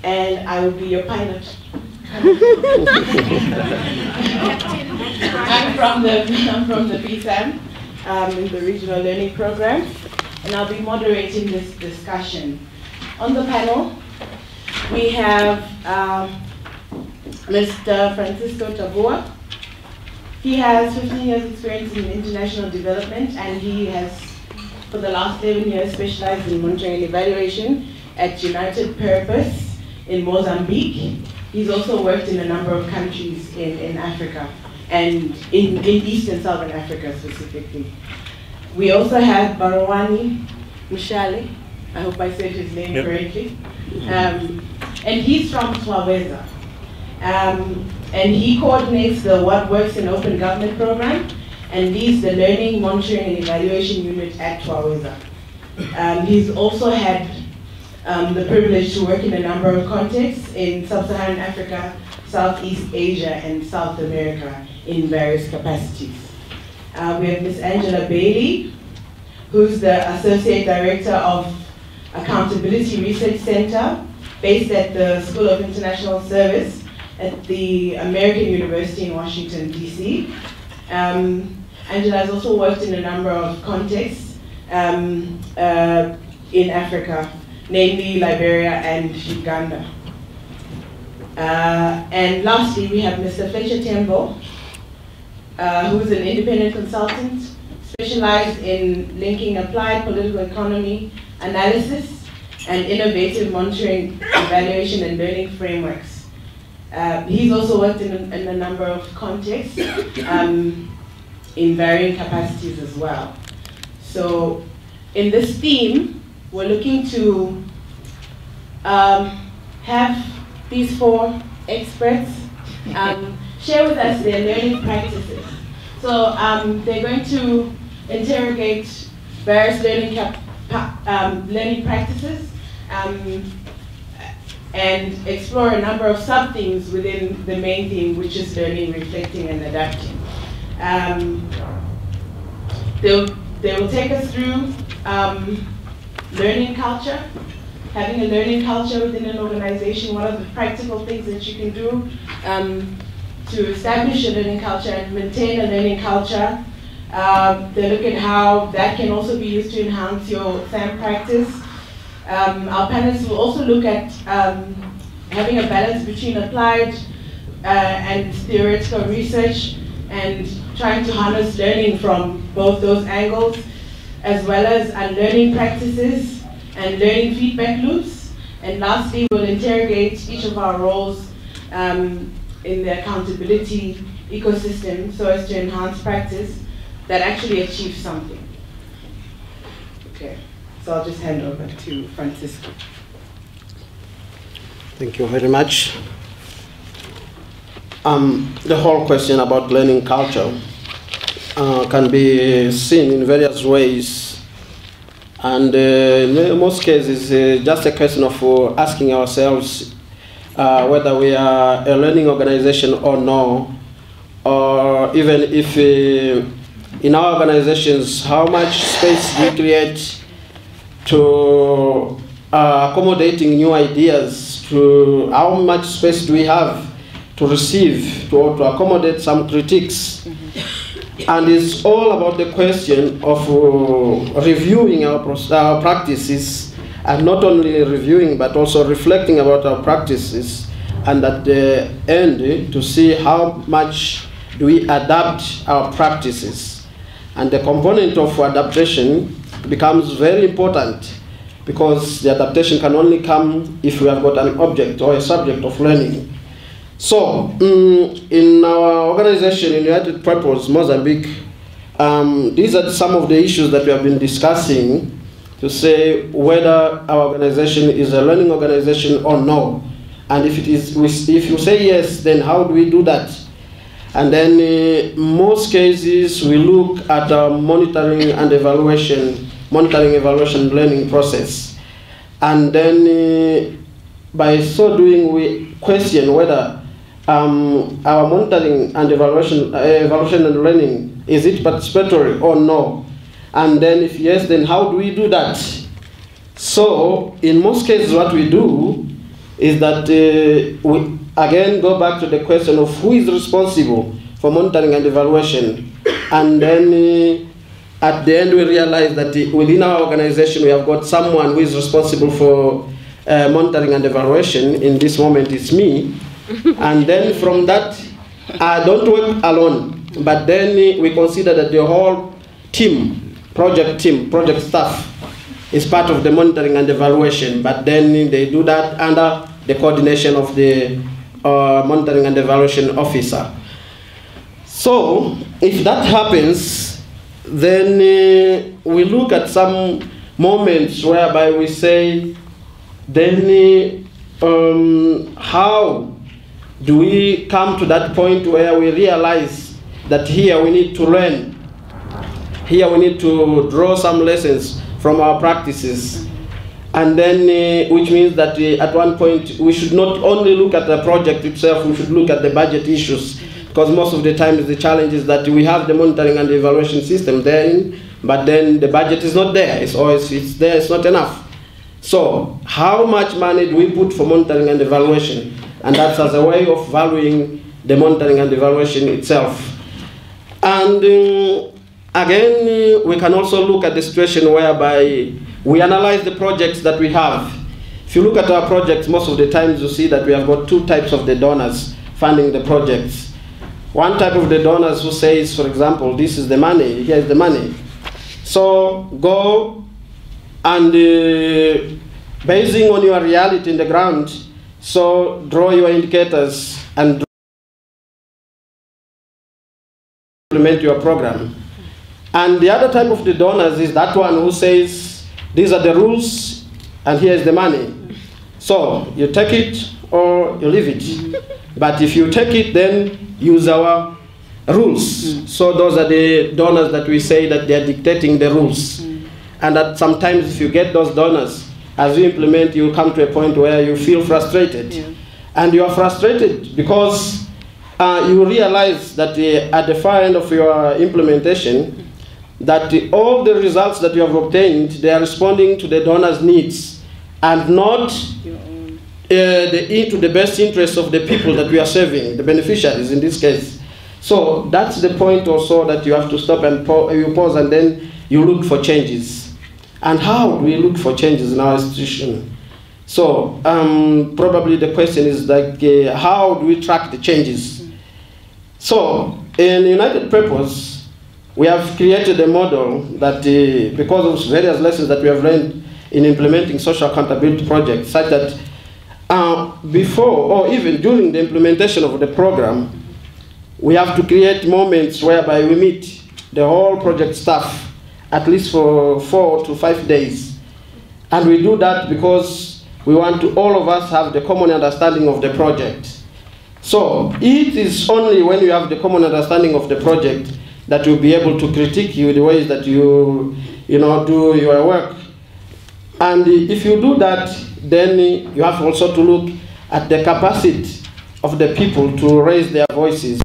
and I will be your pilot. I'm from the PSAM in the Regional Learning Program, and I'll be moderating this discussion. On the panel, we have Mr. Francisco Tabua. He has 15 years experience in international development, and he has, for the last 11 years, specialized in monitoring and evaluation at United Purpose in Mozambique. He's also worked in a number of countries in Africa, and in East and Southern Africa specifically. We also have Barwani Mushale. I hope I said his name correctly. And he's from Twaweza. And he coordinates the What Works in Open Government program and leads the Learning, Monitoring and Evaluation Unit at Twaweza. He's also had the privilege to work in a number of contexts in Sub-Saharan Africa, Southeast Asia, and South America in various capacities. We have Ms. Angela Bailey, who's the Associate Director of Accountability Research Center, based at the School of International Service at the American University in Washington, D.C. Angela has also worked in a number of contexts in Africa, namely Liberia and Uganda. And lastly, we have Mr. Fletcher Tembo, who is an independent consultant, specialized in linking applied political economy analysis and innovative monitoring, evaluation, and learning frameworks. He's also worked in a number of contexts in varying capacities as well. So in this theme, we're looking to have these four experts share with us their learning practices. So they're going to interrogate various learning practices and explore a number of sub-themes within the main theme, which is learning, reflecting, and adapting. They will take us through learning culture, having a learning culture within an organization. What are the practical things that you can do to establish a learning culture and maintain a learning culture? They look at how that can also be used to enhance your SAM practice. Our panelists will also look at having a balance between applied and theoretical research and trying to harness learning from both those angles, as well as learning practices and learning feedback loops. And lastly, we'll interrogate each of our roles in the accountability ecosystem so as to enhance practice that actually achieves something. Okay, so I'll just hand over to Francisco. Thank you very much. The whole question about learning culture can be seen in various ways, and in most cases just a question of asking ourselves whether we are a learning organization or no, or even if in our organizations how much space do we create to accommodating new ideas, to how much space do we have to receive, to accommodate some critiques. And it's all about the question of reviewing our practices, and not only reviewing, but also reflecting about our practices, and at the end, to see how much do we adapt our practices. And the component of adaptation becomes very important, because the adaptation can only come if we have got an object or a subject of learning. So, in our organization, in United Purpose, Mozambique, these are some of the issues that we have been discussing to say whether our organization is a learning organization or no. And if it is, if you say yes, then how do we do that? And then in most cases, we look at our monitoring, evaluation, learning process. And then by so doing, we question whether our monitoring and evaluation and learning, is it participatory or no? And then if yes, then how do we do that? So in most cases what we do is that we again go back to the question of who is responsible for monitoring and evaluation. And then at the end we realize that within our organization we have got someone who is responsible for monitoring and evaluation. In this moment it's me. And then from that, I don't work alone, but then we consider that the whole team, project staff, is part of the monitoring and evaluation, but then they do that under the coordination of the monitoring and evaluation officer. So if that happens, then we look at some moments whereby we say, then how do we come to that point where we realize that here we need to learn, here we need to draw some lessons from our practices, and then which means that at one point we should not only look at the project itself, we should look at the budget issues, because most of the time the challenge is that we have the monitoring and the evaluation system there, but then the budget is not there. It's there, it's not enough. So how much money do we put for monitoring and evaluation? And that's as a way of valuing the monitoring and evaluation itself. And again, we can also look at the situation whereby we analyze the projects that we have. If you look at our projects, most of the times you see that we have got two types of the donors funding the projects. One type of the donors who says, for example, this is the money, here's the money. So go and basing on your reality in the ground, so draw your indicators and implement your program. And the other type of the donors is that one who says, these are the rules and here's the money. So you take it or you leave it. But if you take it, then use our rules. So those are the donors that we say that they are dictating the rules. And that sometimes if you get those donors, as you implement, you come to a point where you feel frustrated. Yeah. And you are frustrated because you realize that at the far end of your implementation, that all the results that you have obtained, they are responding to the donor's needs and not to the best interest of the people that we are serving, the beneficiaries in this case. So that's the point also that you have to stop and you pause and then you look for changes. And how do we look for changes in our institution? So probably the question is like, how do we track the changes? So in United Purpose, we have created a model that because of various lessons that we have learned in implementing social accountability projects, such that before or even during the implementation of the program, we have to create moments whereby we meet the whole project staff at least for 4 to 5 days. And we do that because we want to all of us have the common understanding of the project. So it is only when you have the common understanding of the project that you'll be able to critique you the ways that you do your work. And if you do that, then you have also to look at the capacity of the people to raise their voices.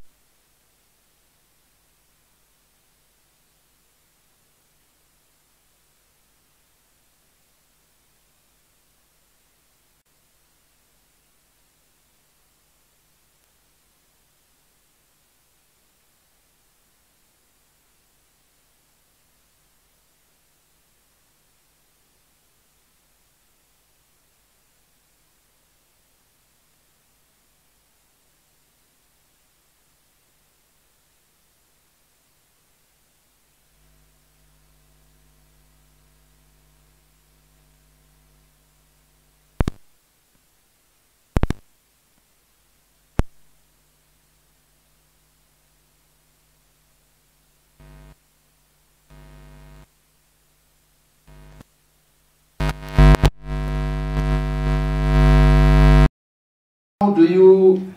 How do you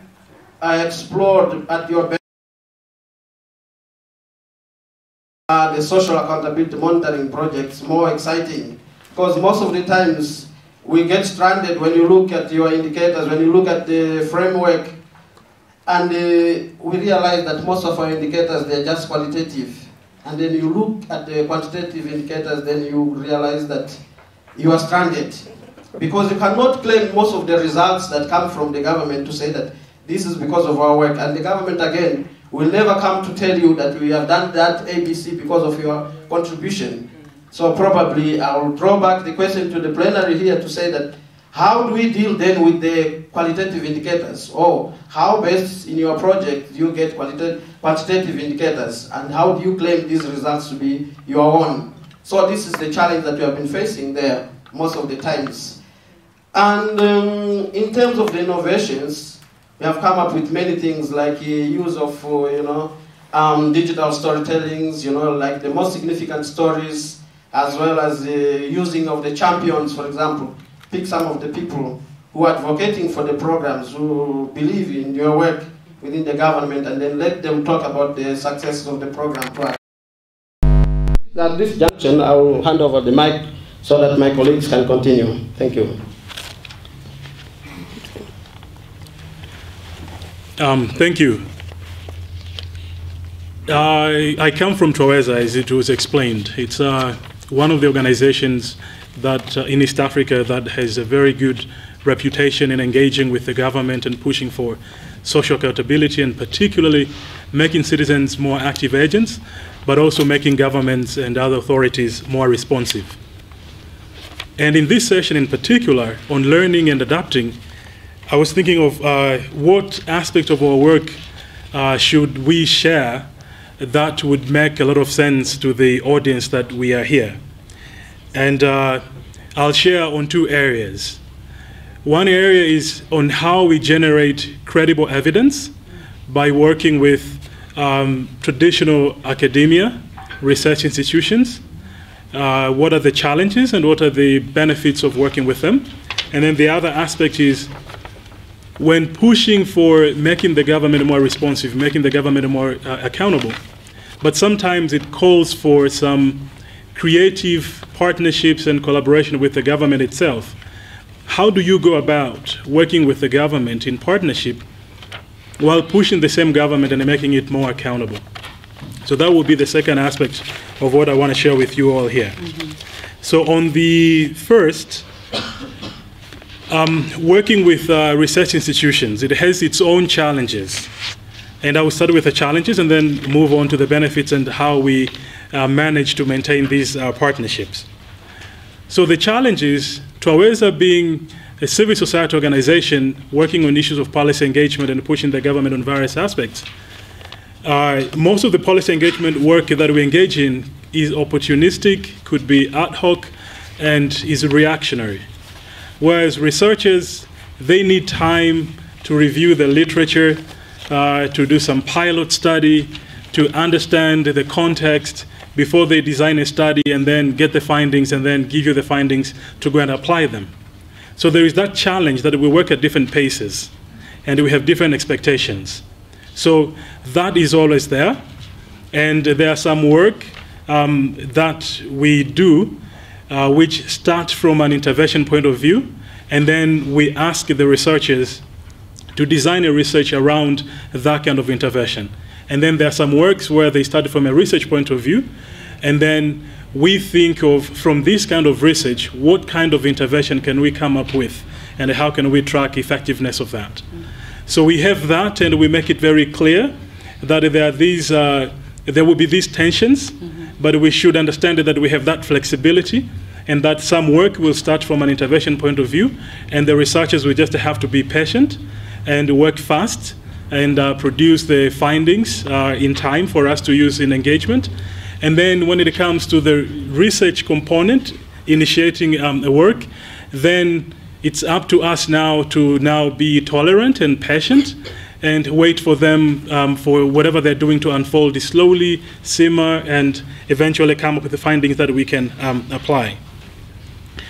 explore at your best the social accountability monitoring projects more exciting? Because most of the times we get stranded when you look at your indicators, when you look at the framework, and we realize that most of our indicators, they're just qualitative. And then you look at the quantitative indicators, then you realize that you are stranded. Because you cannot claim most of the results that come from the government to say that this is because of our work. And the government, again, will never come to tell you that we have done that ABC because of your contribution. So probably I will draw back the question to the plenary here to say that how do we deal then with the qualitative indicators? Or how best in your project do you get quantitative indicators? And how do you claim these results to be your own? So this is the challenge that we have been facing there most of the times. And in terms of the innovations, we have come up with many things like use of, digital storytellings, like the most significant stories, as well as the using of the champions, for example. Pick some of the people who are advocating for the programs, who believe in your work within the government, and then let them talk about the success of the program. At this junction, I will hand over the mic so that my colleagues can continue. Thank you. Thank you. I come from TWAWEZA, as it was explained. It's one of the organizations that in East Africa that has a very good reputation in engaging with the government and pushing for social accountability, and particularly making citizens more active agents, but also making governments and other authorities more responsive. And in this session in particular, on learning and adapting, I was thinking of what aspect of our work should we share that would make a lot of sense to the audience that we are here. And I'll share on two areas. One area is on how we generate credible evidence by working with traditional academia, research institutions. What are the challenges and what are the benefits of working with them? And then the other aspect is when pushing for making the government more responsive, making the government more accountable, but sometimes it calls for some creative partnerships and collaboration with the government itself. How do you go about working with the government in partnership while pushing the same government and making it more accountable? So that will be the second aspect of what I want to share with you all here. So on the first, working with research institutions, it has its own challenges. And I will start with the challenges and then move on to the benefits and how we manage to maintain these partnerships. So the challenge is, TWAWEZA being a civil society organization working on issues of policy engagement and pushing the government on various aspects, most of the policy engagement work that we engage in is opportunistic, could be ad hoc, and is reactionary. Whereas researchers, they need time to review the literature, to do some pilot study, to understand the context before they design a study and then get the findings and then give you the findings to go and apply them. So there is that challenge that we work at different paces and we have different expectations. So that is always there. And there are some work that we do which start from an intervention point of view, and then we ask the researchers to design a research around that kind of intervention. And then there are some works where they start from a research point of view, and then we think of, from this kind of research, what kind of intervention can we come up with, and how can we track effectiveness of that. So we have that, and we make it very clear that there are these, there will be these tensions, but we should understand that we have that flexibility, and that some work will start from an intervention point of view, and the researchers will just have to be patient and work fast and produce the findings in time for us to use in engagement. And then when it comes to the research component, initiating the work, then it's up to us now to be tolerant and patient and wait for them for whatever they're doing to unfold slowly, simmer, and eventually come up with the findings that we can apply.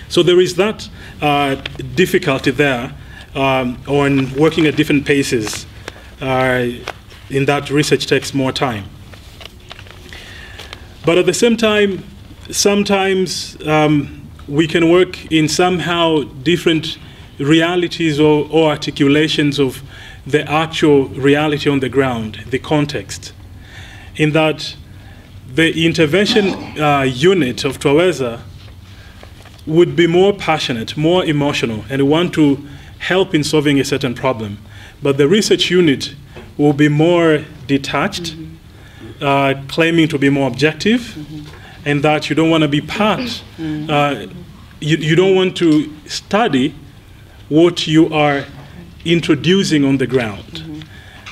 So there is that difficulty there on working at different paces. In that research takes more time. But at the same time, sometimes we can work in somehow different realities or articulations of the actual reality on the ground, the context. In that the intervention unit of TWAWEZA would be more passionate, more emotional, and want to help in solving a certain problem. But the research unit will be more detached, claiming to be more objective, and that you don't want to be part, you don't want to study what you are introducing on the ground.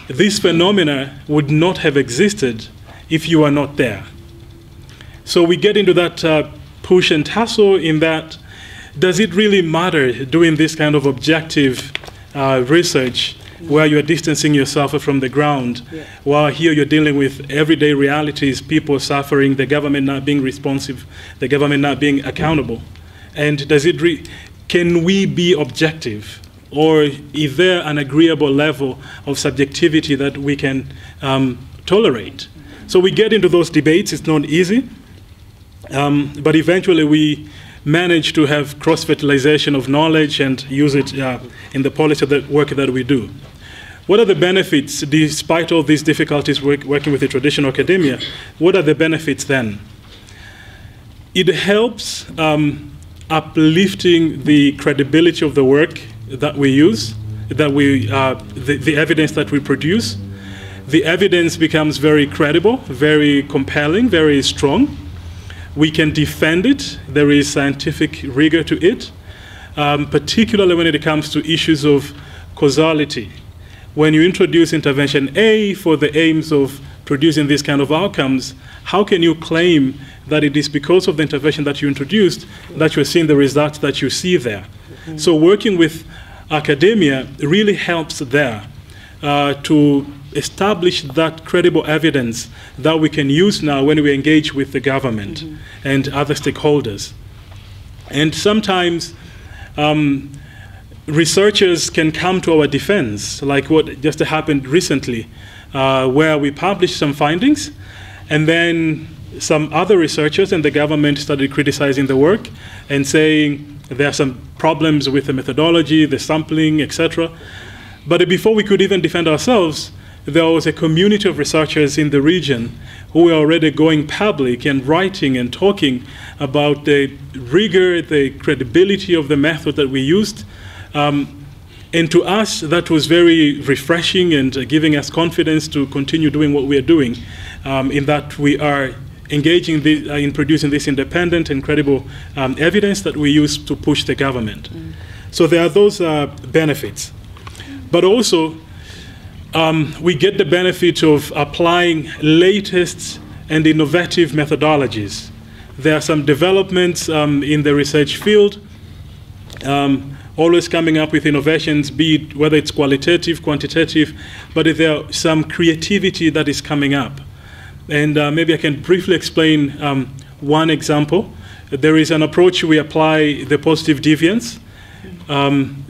This phenomena would not have existed if you are not there. So we get into that push and tussle in that, does it really matter doing this kind of objective research where you're distancing yourself from the ground, while here you're dealing with everyday realities, people suffering, the government not being responsive, the government not being accountable? And does it can we be objective? Or is there an agreeable level of subjectivity that we can tolerate? So we get into those debates. It's not easy. But eventually we manage to have cross-fertilization of knowledge and use it in the policy work that we do. What are the benefits, despite all these difficulties working with the traditional academia? What are the benefits then? It helps uplifting the credibility of the work that we use, the evidence that we produce. The evidence becomes very credible, very compelling, very strong. We can defend it. There is scientific rigor to it, particularly when it comes to issues of causality. When you introduce intervention A for the aims of producing these kind of outcomes, how can you claim that it is because of the intervention that you introduced that you're seeing the results that you see there? So working with academia really helps there to establish that credible evidence that we can use now when we engage with the government and other stakeholders. And sometimes researchers can come to our defense, like what just happened recently, where we published some findings, and then some other researchers and the government started criticizing the work and saying there are some problems with the methodology, the sampling, etc. But before we could even defend ourselves, there was a community of researchers in the region who were already going public and writing and talking about the rigor, the credibility of the method that we used. And to us, that was very refreshing and giving us confidence to continue doing what we are doing, in that we are engaging in producing this independent and credible evidence that we use to push the government. So there are those benefits. But also, we get the benefit of applying latest and innovative methodologies. There are some developments in the research field, always coming up with innovations, be it whether it's qualitative, quantitative, but there are some creativity that is coming up. And maybe I can briefly explain one example. There is an approach we apply, the positive deviance.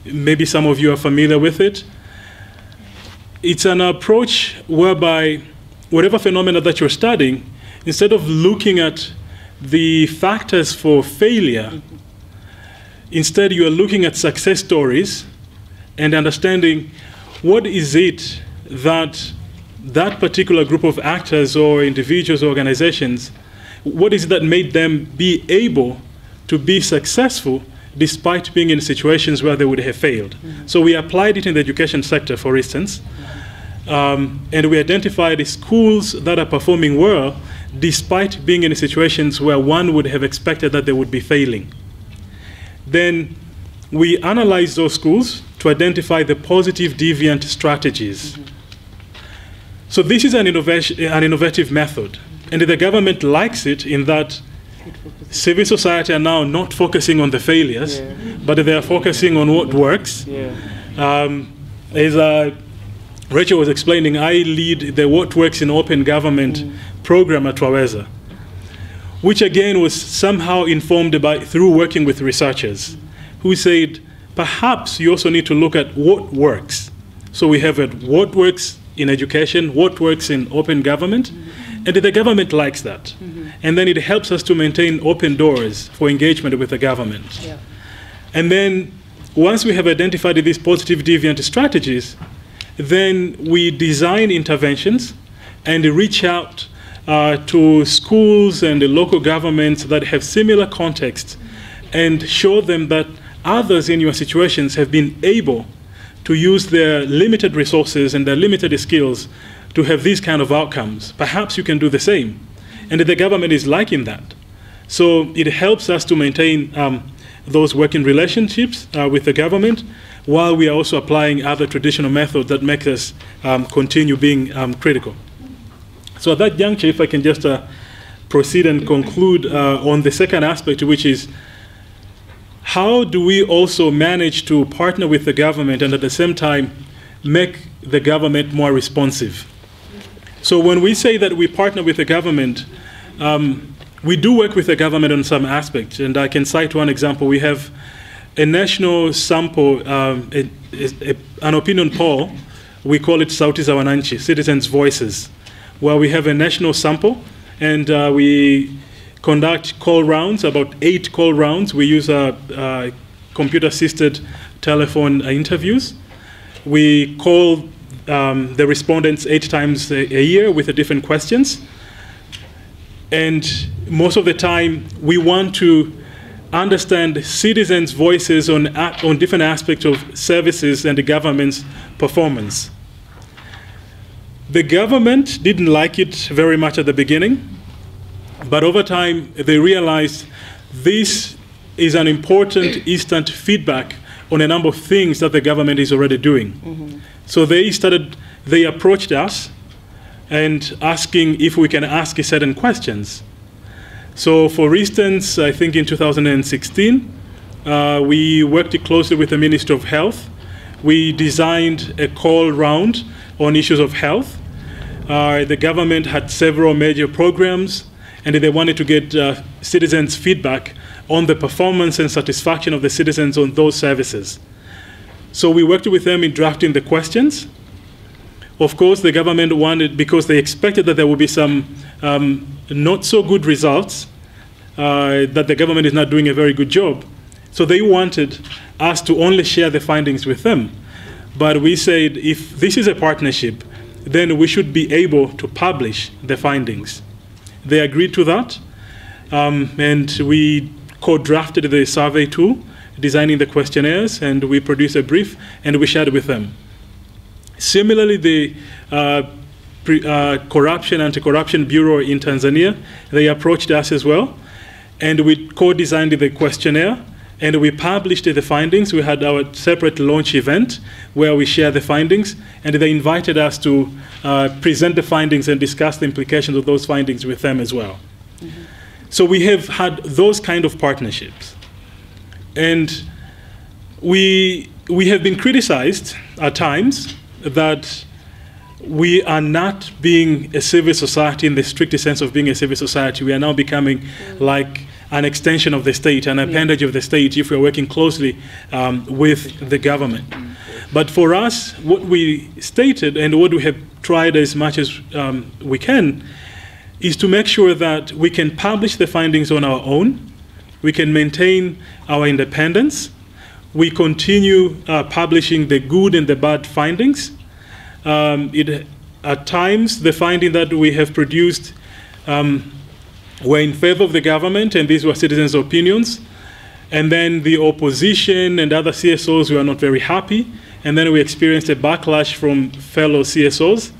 Maybe some of you are familiar with it. It's an approach whereby whatever phenomena that you're studying, instead of looking at the factors for failure, instead you are looking at success stories and understanding what is it that that particular group of actors or individuals or organizations, what is it that made them be able to be successful despite being in situations where they would have failed. So we applied it in the education sector, for instance, and we identified schools that are performing well despite being in situations where one would have expected that they would be failing. Then we analyzed those schools to identify the positive deviant strategies. So this is an innovative method, and the government likes it in that civil society are now not focusing on the failures, but they are focusing on what works. As Rachel was explaining, I lead the What Works in Open Government program at Waweza, which again was somehow informed through working with researchers who said, perhaps you also need to look at what works. So we have what works in education, what works in open government, and the government likes that. And then it helps us to maintain open doors for engagement with the government. And then once we have identified these positive deviant strategies, then we design interventions and reach out to schools and the local governments that have similar contexts and show them that others in your situations have been able to use their limited resources and their limited skills to have these kind of outcomes. Perhaps you can do the same. And the government is liking that. So it helps us to maintain those working relationships with the government, while we are also applying other traditional methods that make us continue being critical. So at that juncture, if I can just proceed and conclude on the second aspect, which is how do we also manage to partner with the government and at the same time make the government more responsive? So when we say that we partner with the government, we do work with the government on some aspects, and I can cite one example. We have a national sample, an opinion poll. We call it Sauti za Wananchi, Citizens' Voices, where we have a national sample, and we conduct call rounds, about 8 call rounds. We use computer-assisted telephone interviews. We call the respondents 8 times a year with different questions. And most of the time, we want to understand citizens' voices on different aspects of services and the government's performance. The government didn't like it very much at the beginning, but over time, they realized this is an important instant feedback on a number of things that the government is already doing. Mm-hmm. So they approached us and asking if we can ask certain questions. So for instance, I think in 2016, we worked closely with the Ministry of Health. We designed a call round on issues of health. The government had several major programs, and they wanted to get citizens' feedback on the performance and satisfaction of the citizens on those services. So we worked with them in drafting the questions. Of course, the government wanted, because they expected that there would be some not so good results, that the government is not doing a very good job. So they wanted us to only share the findings with them. But we said, if this is a partnership, then we should be able to publish the findings. They agreed to that, and we co-drafted the survey tool, designing the questionnaires, and we produced a brief, and we shared with them. Similarly, the Anti-Corruption Bureau in Tanzania, they approached us as well, and we co-designed the questionnaire, and we published the findings. We had our separate launch event where we share the findings, and they invited us to present the findings and discuss the implications of those findings with them as well. Mm-hmm. So we have had those kind of partnerships. And we have been criticized at times that we are not being a civil society in the strictest sense of being a civil society. We are now becoming like an extension of the state, an appendage of the state, if we're working closely with the government. But for us, what we stated and what we have tried as much as we can is to make sure that we can publish the findings on our own, we can maintain our independence, we continue publishing the good and the bad findings. At times, the finding that we have produced were in favor of the government, and these were citizens' opinions. And then the opposition and other CSOs were not very happy, and then we experienced a backlash from fellow CSOs.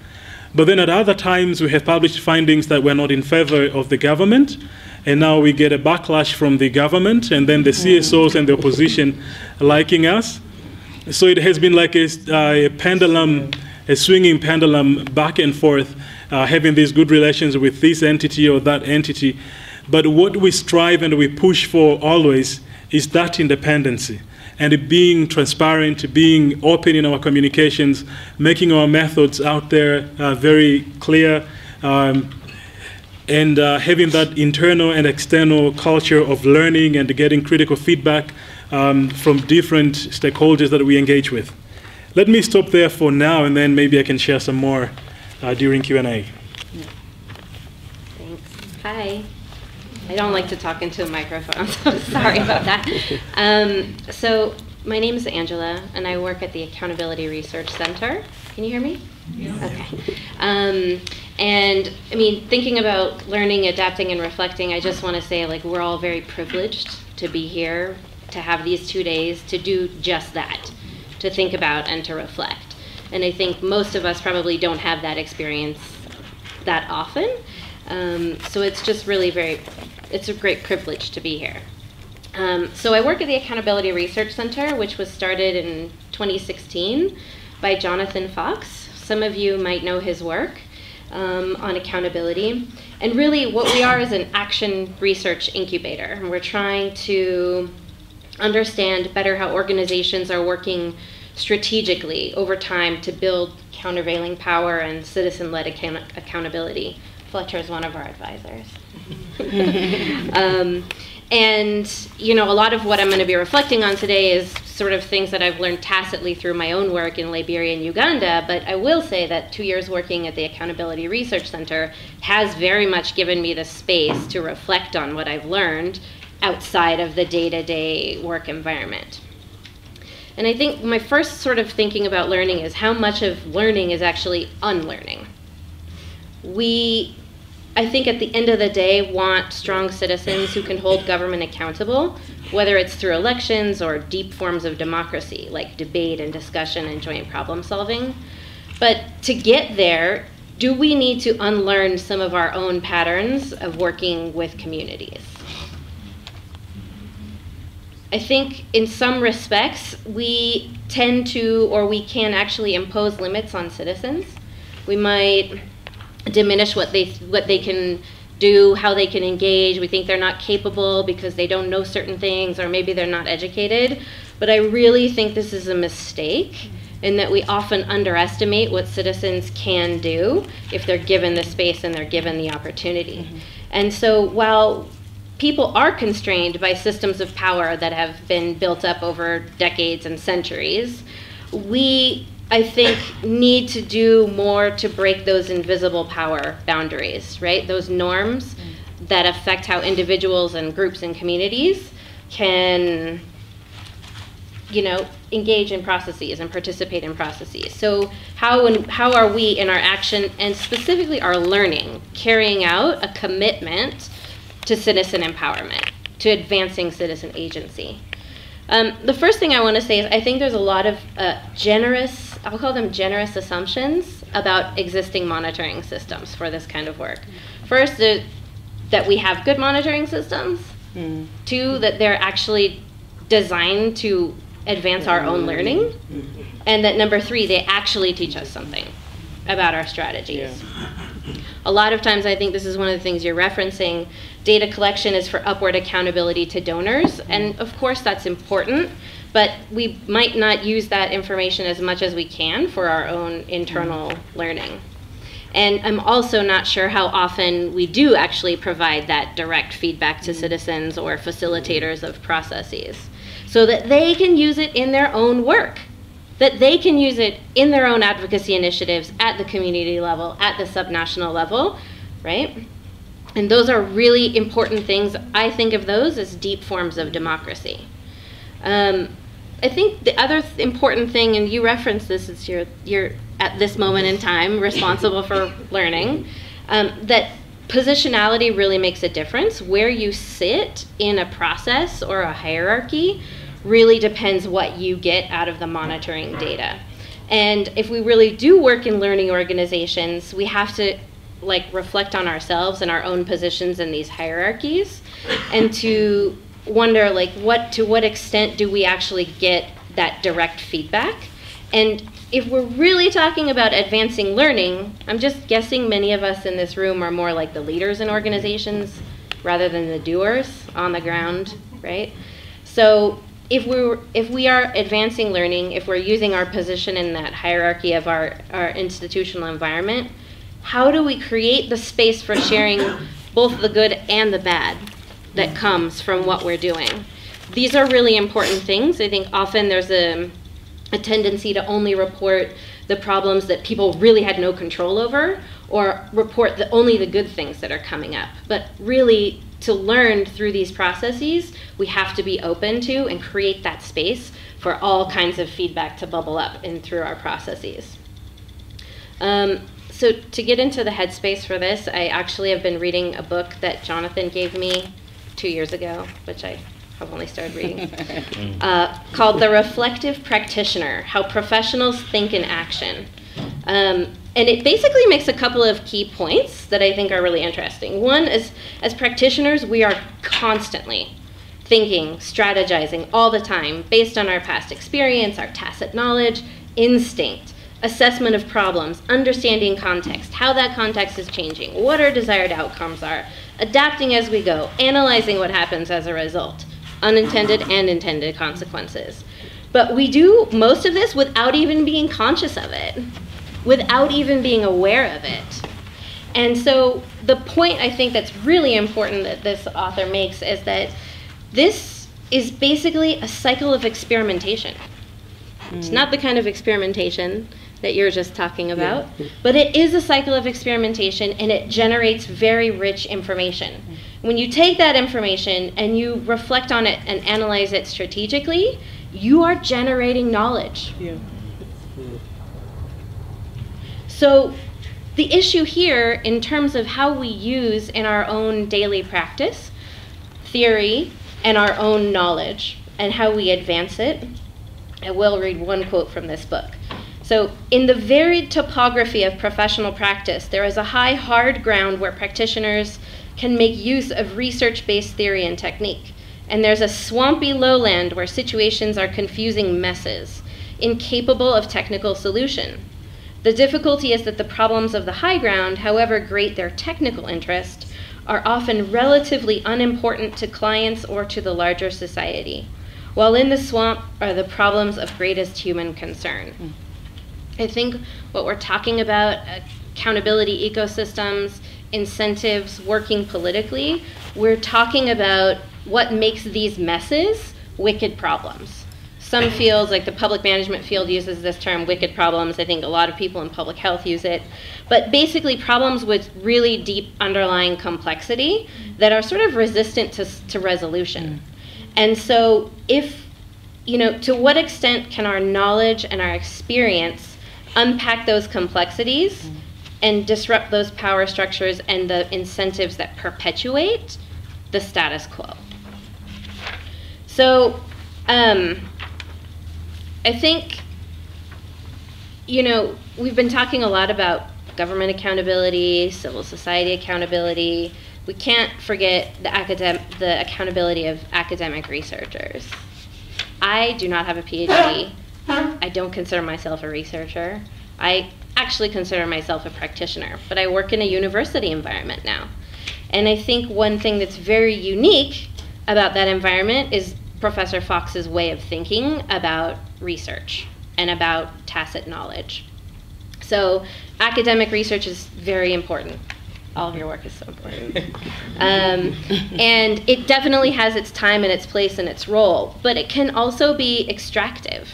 But then at other times, we have published findings that were not in favor of the government, and now we get a backlash from the government, and then the CSOs and the opposition liking us. So it has been like a pendulum, a swinging pendulum back and forth, having these good relations with this entity or that entity. But what we strive and we push for always is that independency, and being transparent, being open in our communications, making our methods out there very clear, and having that internal and external culture of learning and getting critical feedback from different stakeholders that we engage with. Let me stop there for now, and then maybe I can share some more during Q&A. Thanks. Hi. I don't like to talk into a microphone, so sorry about that. So my name is Angela, and I work at the Accountability Research Center. Can you hear me? Yeah. Okay. And I mean, thinking about learning, adapting, and reflecting, I just want to say, like, we're all very privileged to be here, to have these 2 days, to do just that, to think about and to reflect. And I think most of us probably don't have that experience that often. So it's just really it's a great privilege to be here. So I work at the Accountability Research Center, which was started in 2016 by Jonathan Fox. Some of you might know his work on accountability. And really what we are is an action research incubator. And we're trying to understand better how organizations are working strategically over time to build countervailing power and citizen-led accountability. Fletcher is one of our advisors. And a lot of what I'm going to be reflecting on today is sort of things that I've learned tacitly through my own work in Liberia and Uganda, but I will say that 2 years working at the Accountability Research Center has very much given me the space to reflect on what I've learned outside of the day-to-day work environment. And I think my first sort of thinking about learning is how much of learning is actually unlearning. I think at the end of the day, want strong citizens who can hold government accountable, whether it's through elections or deep forms of democracy, like debate and discussion and joint problem solving. But to get there, do we need to unlearn some of our own patterns of working with communities? I think in some respects, we tend to, or we can actually impose limits on citizens. We might diminish what they can do, how they can engage. We think they're not capable because they don't know certain things, or maybe they're not educated. But I really think this is a mistake, in that we often underestimate what citizens can do if they're given the space and they're given the opportunity. Mm-hmm. And so while people are constrained by systems of power that have been built up over decades and centuries, we, I think, need to do more to break those invisible power boundaries, right? Those norms that affect how individuals and groups and communities can, engage in processes and participate in processes. So how are we in our action, and specifically our learning, carrying out a commitment to citizen empowerment, to advancing citizen agency? The first thing I want to say is I think there's a lot of generous, I'll call them generous assumptions about existing monitoring systems for this kind of work. First, that we have good monitoring systems. Two, that they're actually designed to advance our own learning. And that number three, they actually teach us something about our strategies. Yeah. A lot of times, I think this is one of the things you're referencing, data collection is for upward accountability to donors, and of course that's important, but we might not use that information as much as we can for our own internal learning. And I'm also not sure how often we do actually provide that direct feedback to citizens or facilitators of processes, so that they can use it in their own work, that they can use it in their own advocacy initiatives at the community level, at the subnational level, right? And those are really important things. I think of those as deep forms of democracy. I think the other important thing, and you referenced this, is you're at this moment in time responsible for learning, that positionality really makes a difference. Where you sit in a process or a hierarchy really depends what you get out of the monitoring data. And if we really do work in learning organizations, we have to reflect on ourselves and our own positions in these hierarchies, and to wonder to what extent do we actually get that direct feedback. And if we're really talking about advancing learning, I'm just guessing many of us in this room are more like the leaders in organizations rather than the doers on the ground, right? So if we are advancing learning, if we're using our position in that hierarchy of our institutional environment, how do we create the space for sharing both the good and the bad that comes from what we're doing? These are really important things. I think often there's a tendency to only report the problems that people really had no control over, or report only the good things that are coming up. But really, to learn through these processes, we have to be open to and create that space for all kinds of feedback to bubble up in through our processes. So to get into the headspace for this, I actually have been reading a book that Jonathan gave me 2 years ago, which I I've only started reading, called The Reflective Practitioner, How Professionals Think in Action. And it basically makes a couple of key points that I think are really interesting. One is, as practitioners, we are constantly thinking, strategizing all the time based on our past experience, our tacit knowledge, instinct, assessment of problems, understanding context, how that context is changing, what our desired outcomes are, adapting as we go, analyzing what happens as a result, unintended and intended consequences. But we do most of this without even being conscious of it, without even being aware of it. And so the point I think that's really important that this author makes is that this is basically a cycle of experimentation. It's not the kind of experimentation that you're just talking about, but it is a cycle of experimentation, and it generates very rich information. When you take that information and you reflect on it and analyze it strategically, you are generating knowledge. So the issue here in terms of how we use in our own daily practice, theory, and our own knowledge, and how we advance it, I will read one quote from this book. So, in the varied topography of professional practice, there is a high, hard ground where practitioners can make use of research-based theory and technique. And there's a swampy lowland where situations are confusing messes, incapable of technical solution. The difficulty is that the problems of the high ground, however great their technical interest, are often relatively unimportant to clients or to the larger society, while in the swamp are the problems of greatest human concern. I think what we're talking about, accountability ecosystems, incentives, working politically, we're talking about what makes these messes wicked problems. Some fields, like the public management field, uses this term, wicked problems. I think a lot of people in public health use it. But basically problems with really deep underlying complexity that are sort of resistant to resolution. And so if, to what extent can our knowledge and our experience unpack those complexities and disrupt those power structures and the incentives that perpetuate the status quo? So, I think, we've been talking a lot about government accountability, civil society accountability. We can't forget the accountability of academic researchers. I do not have a PhD. I don't consider myself a researcher. I actually consider myself a practitioner, but I work in a university environment now. And I think one thing that's very unique about that environment is Professor Fox's way of thinking about research and about tacit knowledge. So academic research is very important. All of your work is so important. And it definitely has its time and its place and its role, but it can also be extractive.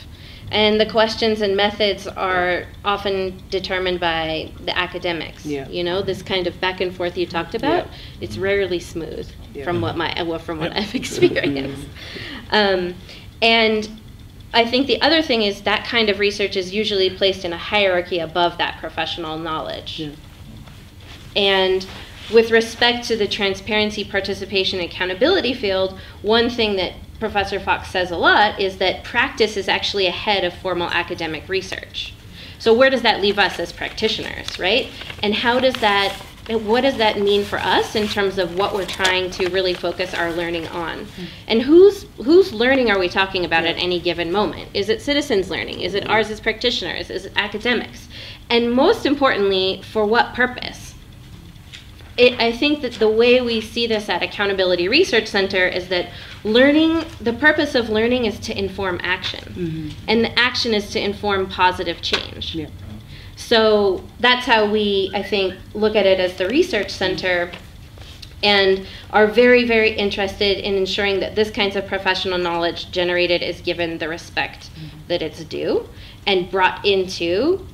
And the questions and methods are often determined by the academics. This kind of back and forth you talked about, it's rarely smooth from what I've experienced. And I think the other thing is that kind of research is usually placed in a hierarchy above that professional knowledge. And with respect to the transparency, participation, and accountability field, one thing that Professor Fox says a lot is that practice is actually ahead of formal academic research. So where does that leave us as practitioners, right? And what does that mean for us in terms of what we're trying to really focus our learning on? And whose learning are we talking about at any given moment? Is it citizens' learning? Is it ours as practitioners? Is it academics? And most importantly, for what purpose? I think that the way we see this at Accountability Research Center is that the purpose of learning is to inform action. And the action is to inform positive change. So that's how we, I think, look at it as the research center, and are very, very interested in ensuring that this kinds of professional knowledge generated is given the respect that it's due and brought into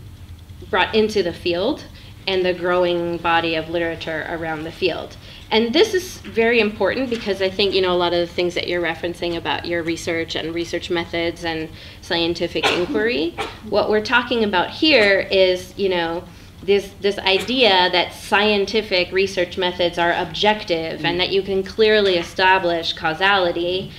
the field and the growing body of literature around the field. And this is very important because I think, a lot of the things that you're referencing about your research and research methods and scientific inquiry, what we're talking about here is, this idea that scientific research methods are objective and that you can clearly establish causality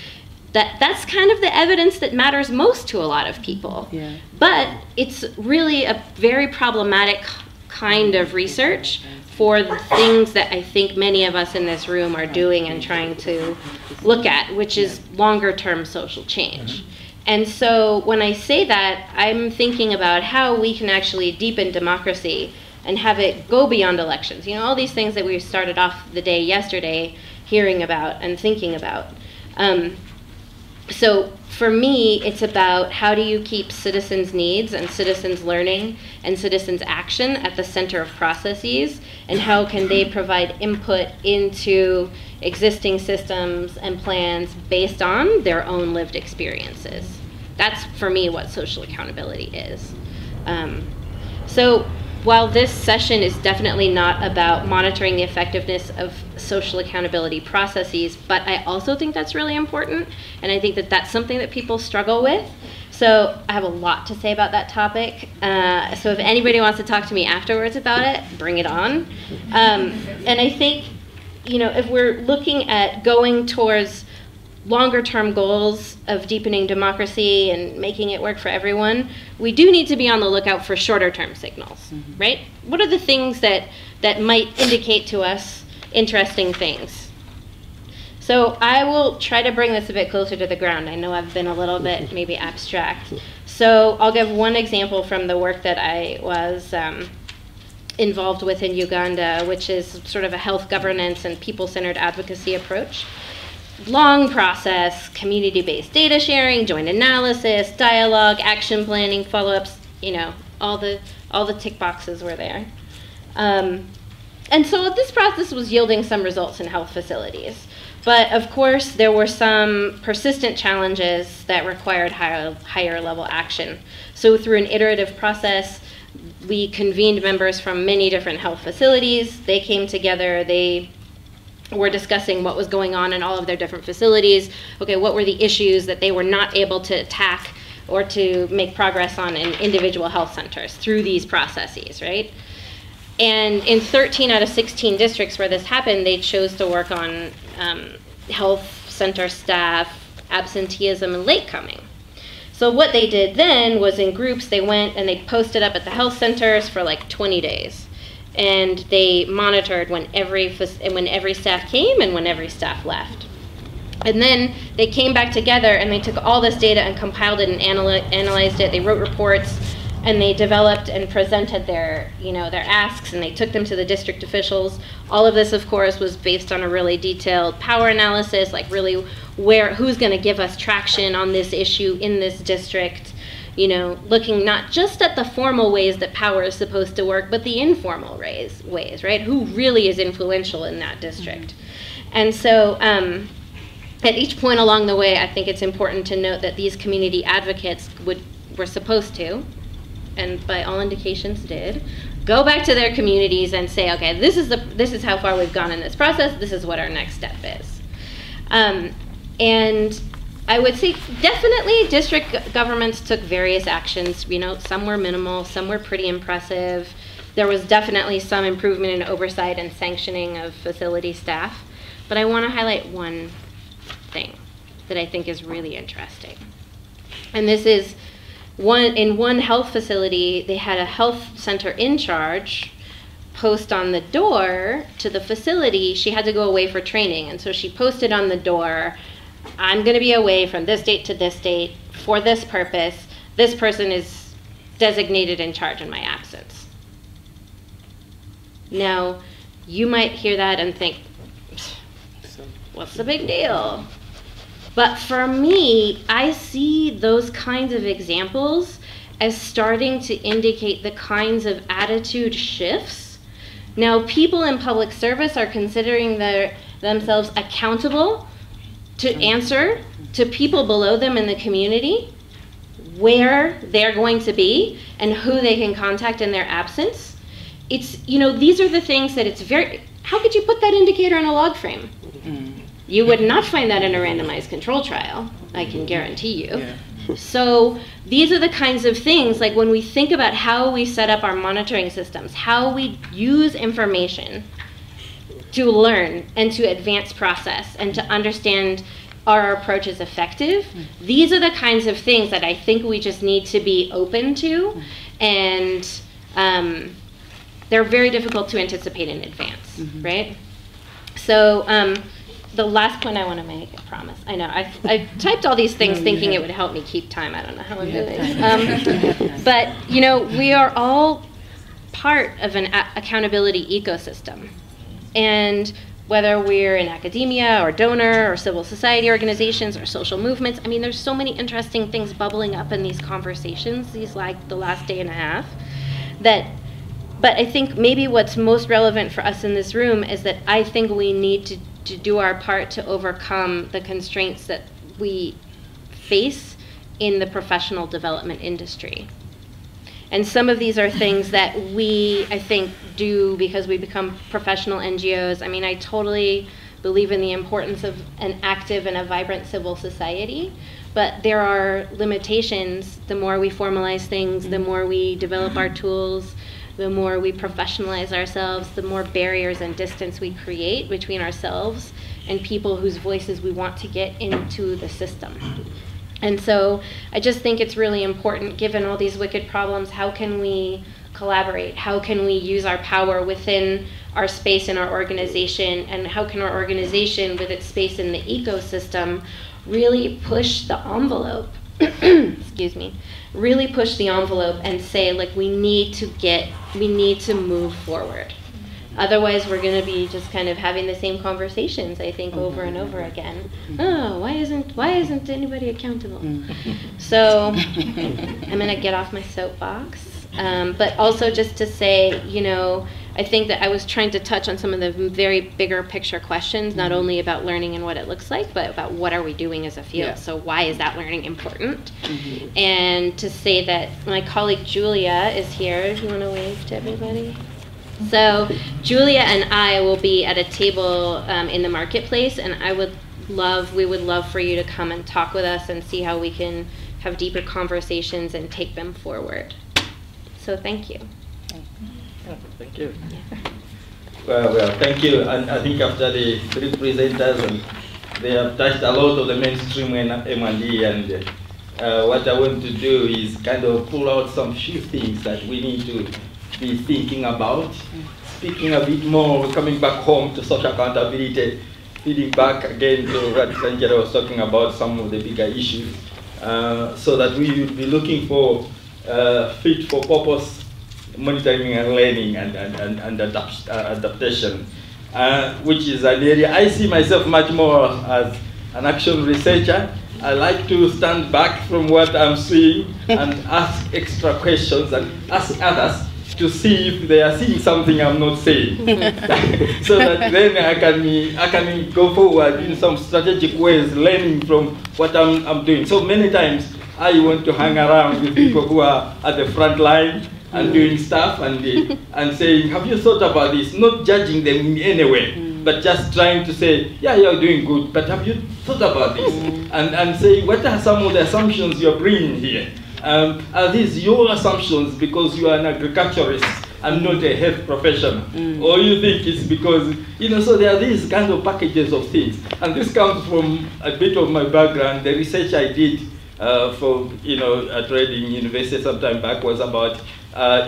that's kind of the evidence that matters most to a lot of people. Yeah. But it's really a very problematic kind of research for the things that I think many of us in this room are doing and trying to look at, which is longer term social change. And so when I say that, I'm thinking about how we can actually deepen democracy and have it go beyond elections. You know, all these things that we started off the day yesterday hearing about and thinking about. So for me, it's about how do you keep citizens' needs and citizens' learning and citizens' action at the center of processes, and how can they provide input into existing systems and plans based on their own lived experiences. That's, for me, what social accountability is. So while this session is definitely not about monitoring the effectiveness of social accountability processes, but I also think that's really important, and I think that that's something that people struggle with. So I have a lot to say about that topic. So if anybody wants to talk to me afterwards about it, bring it on. And I think, you know, if we're looking at going towards longer term goals of deepening democracy and making it work for everyone, we do need to be on the lookout for shorter term signals, right? What are the things that might indicate to us interesting things? So I will try to bring this a bit closer to the ground. I know I've been a little bit maybe abstract. So I'll give one example from the work that I was involved with in Uganda, which is sort of a health governance and people-centered advocacy approach. Long process, community-based data sharing, joint analysis, dialogue, action planning, follow-ups, you know, all the tick boxes were there. And so this process was yielding some results in health facilities. But of course, there were some persistent challenges that required higher level action. So through an iterative process, we convened members from many different health facilities. They came together, they were discussing what was going on in all of their different facilities. Okay, what were the issues that they were not able to attack or to make progress on in individual health centers through these processes, right? And in 13 out of 16 districts where this happened, they chose to work on health center staff, absenteeism, and late coming. So what they did then was in groups, they went and they posted up at the health centers for like 20 days. And they monitored when every staff came and when every staff left. And then they came back together and they took all this data and compiled it and analyzed it. They wrote reports and they developed and presented their asks, and they took them to the district officials. All of this, of course, was based on a really detailed power analysis, like really who's going to give us traction on this issue in this district. You know, looking not just at the formal ways that power is supposed to work, but the informal ways, right? Who really is influential in that district? And so at each point along the way, I think it's important to note that these community advocates were supposed to, and by all indications did, go back to their communities and say, okay, this is how far we've gone in this process, this is what our next step is. And I would say definitely district governments took various actions. You know, some were minimal, some were pretty impressive. There was definitely some improvement in oversight and sanctioning of facility staff. But I want to highlight one thing that I think is really interesting. And this is in one health facility, they had a health center in charge post on the door to the facility. She had to go away for training, and so she posted on the door, I'm going to be away from this date to this date for this purpose. This person is designated in charge in my absence. Now, you might hear that and think, what's the big deal? But for me, I see those kinds of examples as starting to indicate the kinds of attitude shifts. Now, people in public service are considering themselves accountable to answer to people below them in the community where they're going to be and who they can contact in their absence. It's, you know, these are the things that it's very, how could you put that indicator in a log frame? You would not find that in a randomized control trial, I can guarantee you. Yeah. So these are the kinds of things, like when we think about how we set up our monitoring systems, how we use information to learn and to advance process and to understand are our approaches effective? These are the kinds of things that I think we just need to be open to, and they're very difficult to anticipate in advance, right? So the last point I want to make, I promise. I know, I typed all these things thinking it would help me keep time. I don't know how I'm doing. But, you know, we are all part of an accountability ecosystem. And whether we're in academia or donor or civil society organizations or social movements, I mean, there's so many interesting things bubbling up in these conversations, the last day and a half, but I think maybe what's most relevant for us in this room is that I think we need to do our part to overcome the constraints that we face in the professional development industry. And some of these are things that we, I think, do because we become professional NGOs. I mean, I totally believe in the importance of an active and a vibrant civil society, but there are limitations. The more we formalize things, the more we develop our tools, the more we professionalize ourselves, the more barriers and distance we create between ourselves and people whose voices we want to get into the system. And so I just think it's really important, given all these wicked problems, how can we collaborate? How can we use our power within our space in our organization? And how can our organization, with its space in the ecosystem, really push the envelope, excuse me, really push the envelope and say, like, we need to move forward. Otherwise, we're going to be just kind of having the same conversations, I think, over and over again. Oh, why isn't anybody accountable? So I'm going to get off my soapbox. But also just to say, you know, I think that I was trying to touch on some of the very bigger picture questions, not only about learning and what it looks like, but about what are we doing as a field. Yeah. So why is that learning important? And to say that my colleague Julia is here. If you want to wave to everybody. So Julia and I will be at a table in the marketplace, and we would love for you to come and talk with us and see how we can have deeper conversations and take them forward. So thank you. Thank you. Well, thank you. And I think after the three presenters, they have touched a lot of the mainstream M&E, and what I want to do is kind of pull out some few things that we need to be thinking about, speaking a bit more, coming back home to social accountability, feeding back again to what Angela was talking about, some of the bigger issues, so that we would be looking for fit for purpose monitoring and learning and adaptation, which is an area I see myself much more as an action researcher. I like to stand back from what I'm seeing and ask extra questions and ask others to see if they are seeing something I'm not saying, so that then I can go forward in some strategic ways, learning from what I'm doing. So many times I want to hang around with people who are at the front line and doing stuff and saying, have you thought about this? Not judging them in any way, but just trying to say, yeah, you're doing good, but have you thought about this? And say, what are some of the assumptions you're bringing here? Are these your assumptions because you are an agriculturist and not a health professional? Or you think it's because, you know, so there are these kind of packages of things. And this comes from a bit of my background. The research I did for, you know, at Reading University some time back was about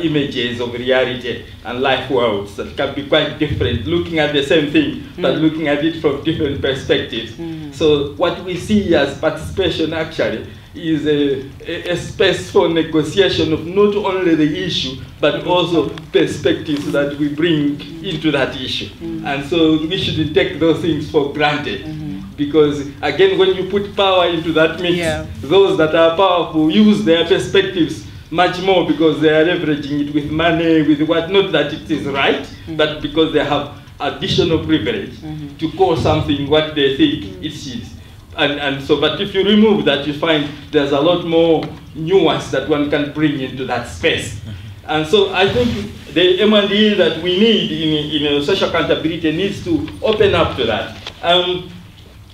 images of reality and life worlds that can be quite different, looking at the same thing, but looking at it from different perspectives. So what we see as participation actually is a space for negotiation of not only the issue, but also perspectives that we bring into that issue. And so we shouldn't take those things for granted. Because again, when you put power into that mix, those that are powerful use their perspectives much more because they are leveraging it with money, with what, not that it is right, but because they have additional privilege to call something what they think it is. And so, but if you remove that, you find there's a lot more nuance that one can bring into that space. And so I think the M&E that we need in social accountability needs to open up to that.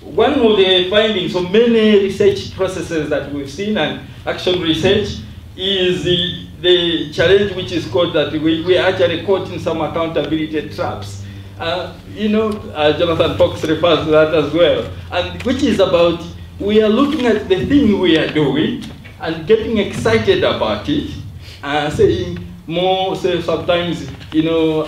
One of the findings of many research processes that we've seen and action research is the challenge which is called that we are actually caught in some accountability traps. Jonathan Fox refers to that as well, and which is about we are looking at the thing we are doing and getting excited about it, saying more, say sometimes, teacher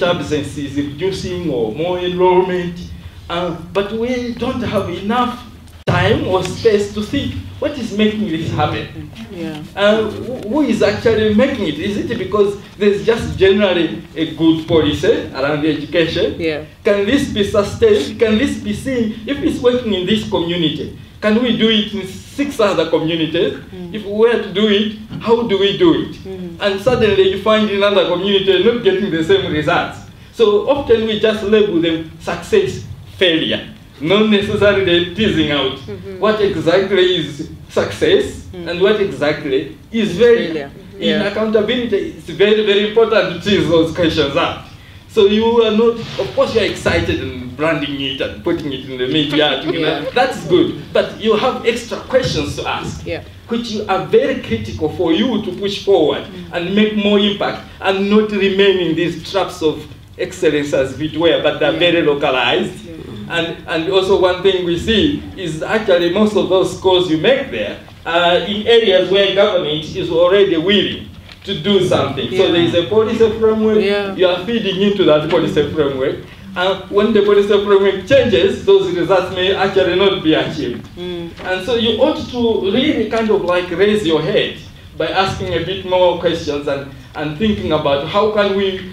absence is reducing or more enrollment, but we don't have enough time or space to think what is making this happen. Who is actually making it? Is it because there's just generally a good policy around education? Can this be sustained? Can this be seen? If it's working in this community, can we do it in 6 other communities? If we were to do it, how do we do it? And suddenly you find in another community not getting the same results. So often we just label them success, failure, not necessarily teasing out what exactly is success and what exactly is failure. In accountability, it's very, very important to tease those questions out. So you are not, of course you are excited and branding it and putting it in the media, that's good, but you have extra questions to ask, which are very critical for you to push forward and make more impact and not remain in these traps of excellence as it were, but they're very localized. And also one thing we see is actually most of those scores you make there are in areas where government is already willing to do something. So there is a policy framework, you are feeding into that policy framework, and when the policy framework changes, those results may actually not be achieved. And so you ought to really kind of like raise your head by asking a bit more questions and thinking about how can we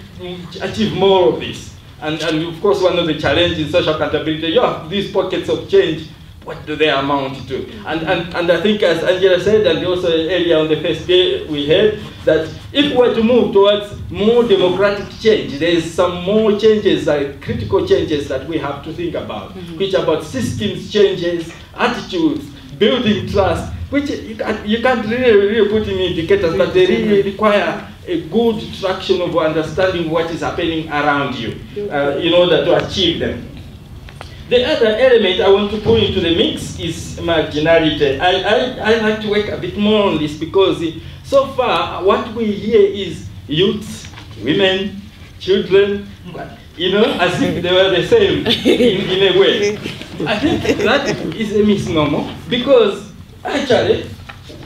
achieve more of this. And of course one of the challenges in social accountability, you have these pockets of change. What do they amount to? And I think, as Angela said, and also earlier on the first day we heard, that if we're to move towards more democratic change, there is some more changes, critical changes that we have to think about, which are about systems changes, attitudes, building trust, which you can't really put in indicators, but they really require a good traction of understanding what is happening around you in order to achieve them. The other element I want to put into the mix is marginality. I like to work a bit more on this because so far what we hear is youths, women, children, as if they were the same in a way. I think that is a misnomer because actually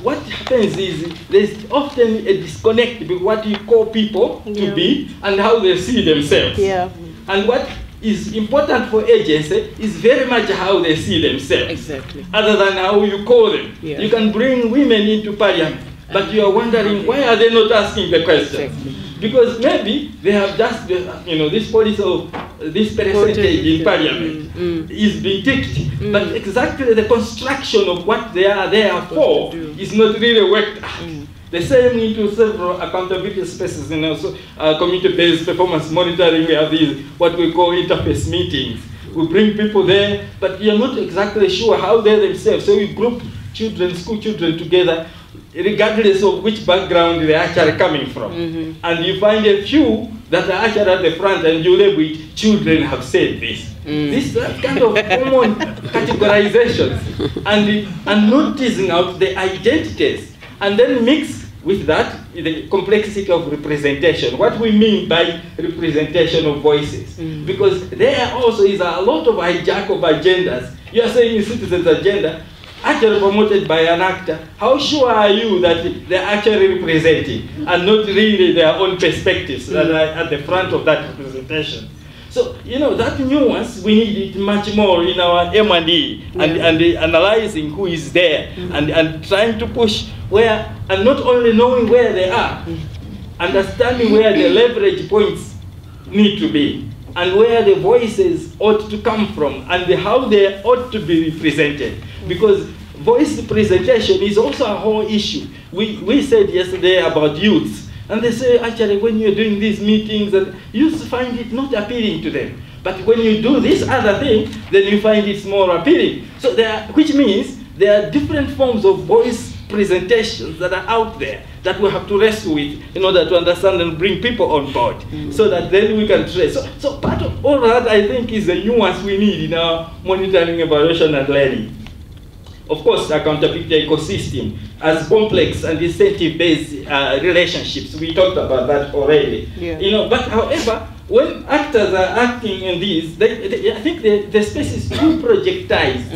what happens is there's often a disconnect between what you call people to be and how they see themselves. And what is important for agency is very much how they see themselves, other than how you call them. You can bring women into parliament, but you are wondering why are they not asking the question? Because maybe they have just, this policy of this percentage in parliament is being ticked, but exactly the construction of what they are there for is not really worked out. The same into several accountability spaces and also community-based performance monitoring. We have these, what we call interface meetings. We bring people there, but you're not exactly sure how they themselves. So we group children, school children together, regardless of which background they're actually coming from. And you find a few that are actually at the front and you label it, children have said this. This kind of common categorizations and not teasing out the identities and then mix with that the complexity of representation. What we mean by representation of voices. Because there also is a lot of hijack of agendas. You are saying citizens' agenda, actually promoted by an actor. How sure are you that they're actually representing and not really their own perspectives that are at the front of that representation? So, that nuance, we need it much more in our M&E and analyzing who is there and trying to push where, and not only knowing where they are, understanding where the leverage points need to be and where the voices ought to come from and how they ought to be represented. Because voice representation is also a whole issue. We said yesterday about youths. And they say, actually, when you're doing these meetings, that youth find it not appealing to them. But when you do this other thing, then you find it's more appealing. So which means there are different forms of voice presentations that are out there that we have to wrestle with in order to understand and bring people on board, so that then we can trace. So part of all that, I think, is the nuance we need in our monitoring, evaluation, and learning. Of course, accountability ecosystem as complex and incentive-based relationships. We talked about that already. But however, when actors are acting in these, I think the space is too projectized.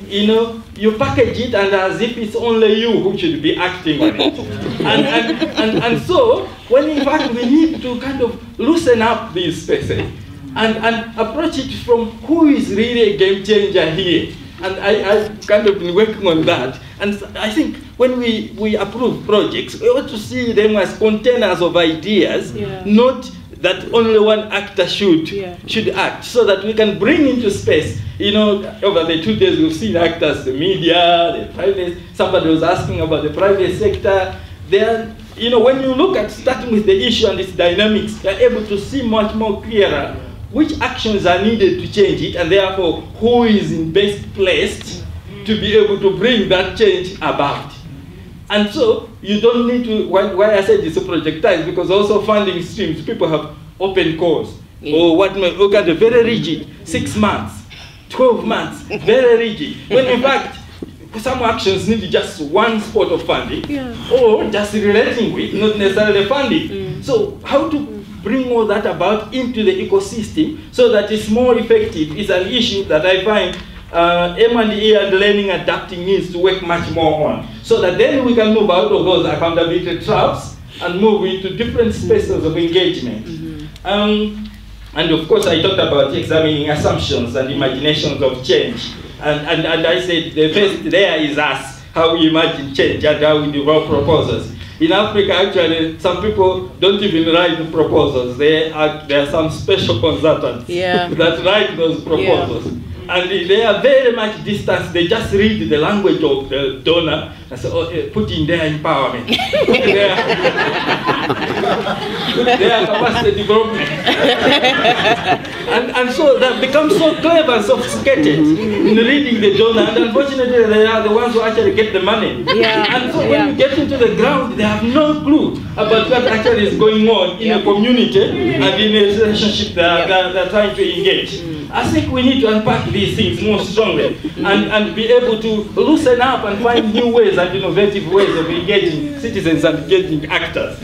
You know, you package it and as if it's only you who should be acting on it. and so, when in fact we need to kind of loosen up these spaces and approach it from who is really a game changer here. And I've kind of been working on that. And I think when we approve projects, we ought to see them as containers of ideas, not that only one actor should act, so that we can bring into space. You know, over the 2 days we've seen actors, the media, the private, somebody was asking about the private sector. Then, you know, when you look at starting with the issue and its dynamics, you're able to see much more clearer which actions are needed to change it, and therefore who is in best placed to be able to bring that change about. And so you don't need to, why I said it's a projectized, because also funding streams, people have open calls. Or what may look at the very rigid, 6 months, 12 months, very rigid. When in fact, some actions need just one spot of funding, or just relating with, not necessarily funding. So how to bring all that about into the ecosystem so that it's more effective is an issue that I find M&E and learning adapting needs to work much more on, so that then we can move out of those accountability traps and move into different spaces of engagement. And of course I talked about examining assumptions and imaginations of change. And I said the first there is us, how we imagine change and how we develop proposals. In Africa, actually, some people don't even write the proposals. There are some special consultants that write those proposals. And they are very much distant. They just read the language of the donor and say, oh, put in their empowerment, their capacity development. and so that becomes so clever and sophisticated in reading the donor. And unfortunately, they are the ones who actually get the money. And so when you get into the ground, they have no clue about what actually is going on in a community and in a relationship they're trying to engage. I think we need to unpack these things more strongly and be able to loosen up and find new ways and innovative ways of engaging citizens and engaging actors.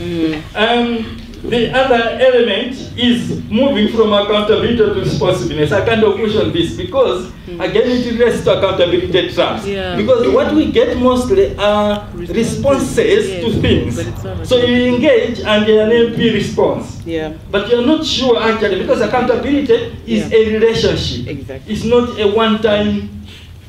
The other element is moving from accountability to responsiveness. I kind of push on this because, again, it relates to accountability traps. Because what we get mostly are responses to things. So you engage and an MP responds. But you're not sure actually, because accountability is a relationship. It's not a one-time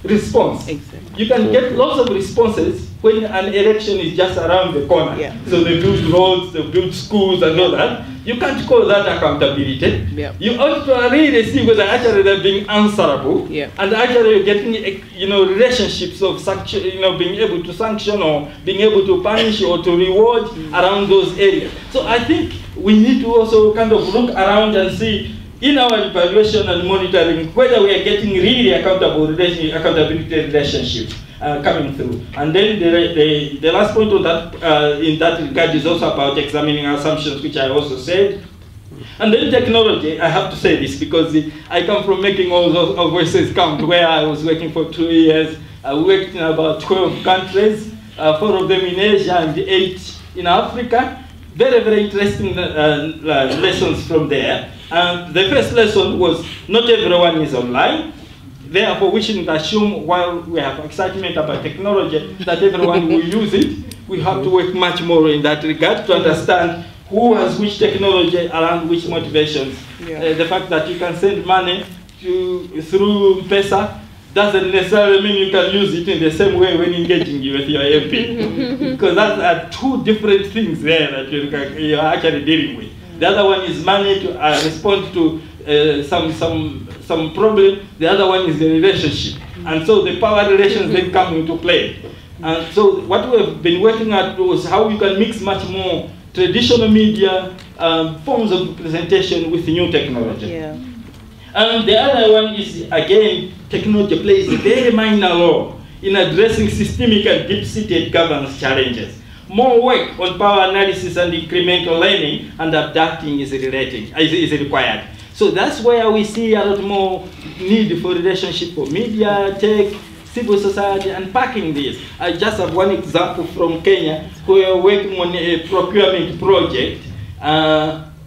response. You can get lots of responses when an election is just around the corner. So they build roads, they build schools and all that. You can't call that accountability. You ought to really see whether actually they're being answerable and actually getting relationships of sanction, being able to sanction or being able to punish or to reward around those areas. So I think we need to also kind of look around and see in our evaluation and monitoring whether we are getting really accountability relationships coming through. And then the last point on that, in that regard is also about examining assumptions, which I also said. And then technology, I have to say this because I come from making all those voices count, where I was working for 2 years. I worked in about 12 countries, 4 of them in Asia and 8 in Africa. Very, very interesting lessons from there. The first lesson was not everyone is online. Therefore, we shouldn't assume while we have excitement about technology that everyone will use it. We have to work much more in that regard to understand who has which technology around which motivations. The fact that you can send money through PSA doesn't necessarily mean you can use it in the same way when engaging with your MP. Because that are 2 different things there that you're actually dealing with. The other one is money to respond to some problem. The other one is the relationship. And so the power relations then come into play. And so what we've been working at was how we can mix much more traditional media forms of representation with new technology. And the other one is, again, technology plays a very minor role in addressing systemic and deep-seated governance challenges. More work on power analysis and incremental learning and adapting is required. So that's where we see a lot more need for relationship for media, tech, civil society, and packing this. I just have one example from Kenya, where we are working on a procurement project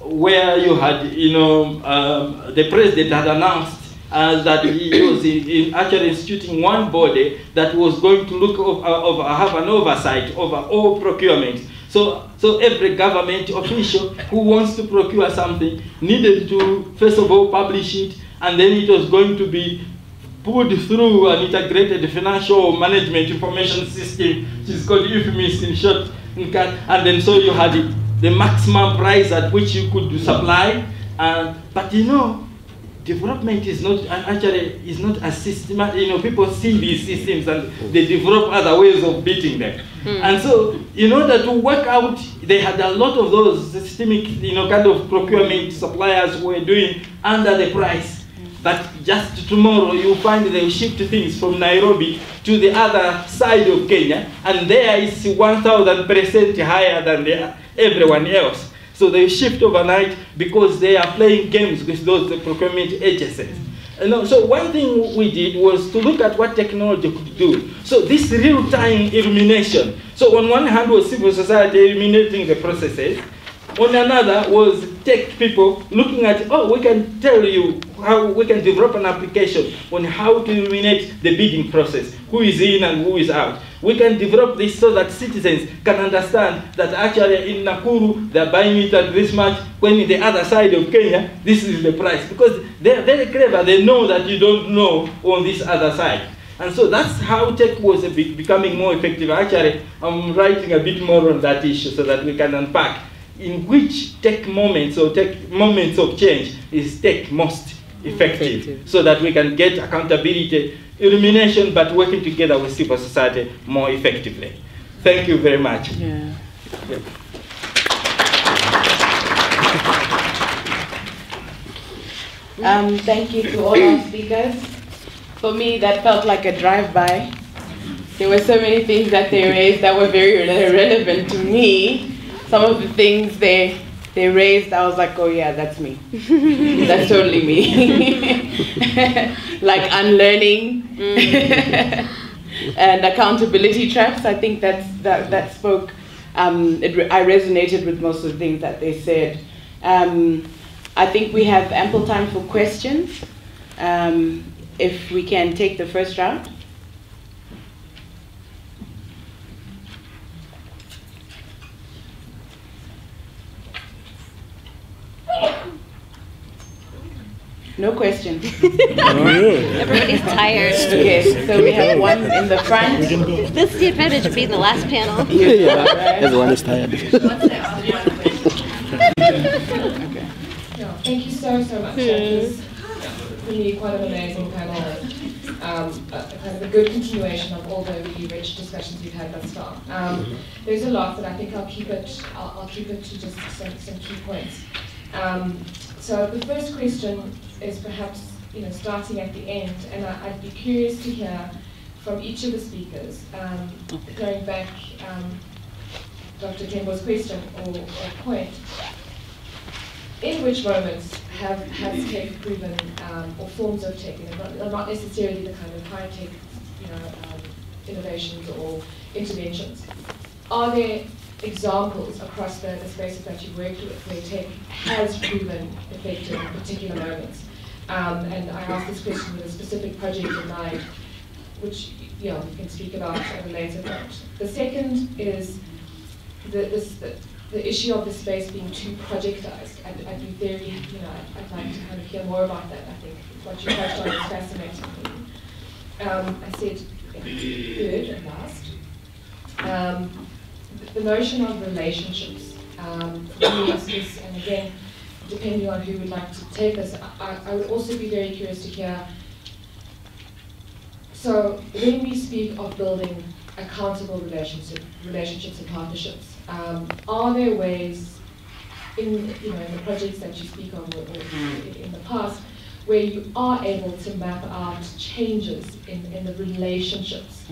where you had, the president had announced that he was actually instituting one body that was going to look have an oversight over all procurement. So every government official who wants to procure something needed to, first of all, publish it, and then it was going to be put through an integrated financial management information system, which is called IFMIS in short, and then so you had the maximum price at which you could supply. But development is not as systematic. People see these systems and they develop other ways of beating them. And so, in order to work out, they had a lot of those systemic, kind of procurement suppliers who were doing under the price. But just tomorrow, you'll find they shift things from Nairobi to the other side of Kenya, and there is 1,000% higher than everyone else. So they shift overnight because they are playing games with those procurement agencies. So one thing we did was to look at what technology could do. So this real-time illumination. So on one hand was civil society illuminating the processes. On another was tech people looking at, we can tell you how we can develop an application on how to illuminate the bidding process, who is in and who is out. We can develop this so that citizens can understand that actually in Nakuru, they're buying it at this much, when in the other side of Kenya, this is the price. Because they're very clever, they know that you don't know on this other side. And so that's how tech was becoming more effective. Actually, I'm writing a bit more on that issue so that we can unpack in which tech moments or tech moments of change is tech most effective, so that we can get accountability, illumination, but working together with civil society more effectively. Thank you very much. Yeah. Thank you to all our speakers. For me, that felt like a drive-by. There were so many things that they raised that were very relevant to me. Some of the things they raised, I was like, oh yeah, that's me. That's totally me. Like unlearning and accountability traps. I think that spoke. I resonated with most of the things that they said. I think we have ample time for questions. If we can take the first round. No question. Everybody's tired. Okay, so we have one in the front. This is the advantage of being the last panel. Yeah, everyone is tired. Okay. Yeah, thank you so much. That was really quite an amazing panel, and kind of a good continuation of all the really rich discussions we've had thus far. There's a lot, but I think I'll keep it to just some key points. So the first question is perhaps starting at the end, and I'd be curious to hear from each of the speakers, going back Dr. Tembo's question or point, in which moments has tech proven, or forms of tech, not necessarily the kind of high-tech innovations or interventions, are there examples across the spaces that you've worked with where tech has proven effective in particular moments? And I asked this question with a specific project in mind, which we can speak about at a later point. The second is the issue of the space being too projectized. I'd be very, I'd like to kind of hear more about that. I think what you touched on is fascinating for me. I said third and last. The notion of relationships. For me, and again, depending on who would like to take this, I would also be very curious to hear. So when we speak of building accountable relationships and partnerships, are there ways in the projects that you speak of or in the past where you are able to map out changes in the relationships,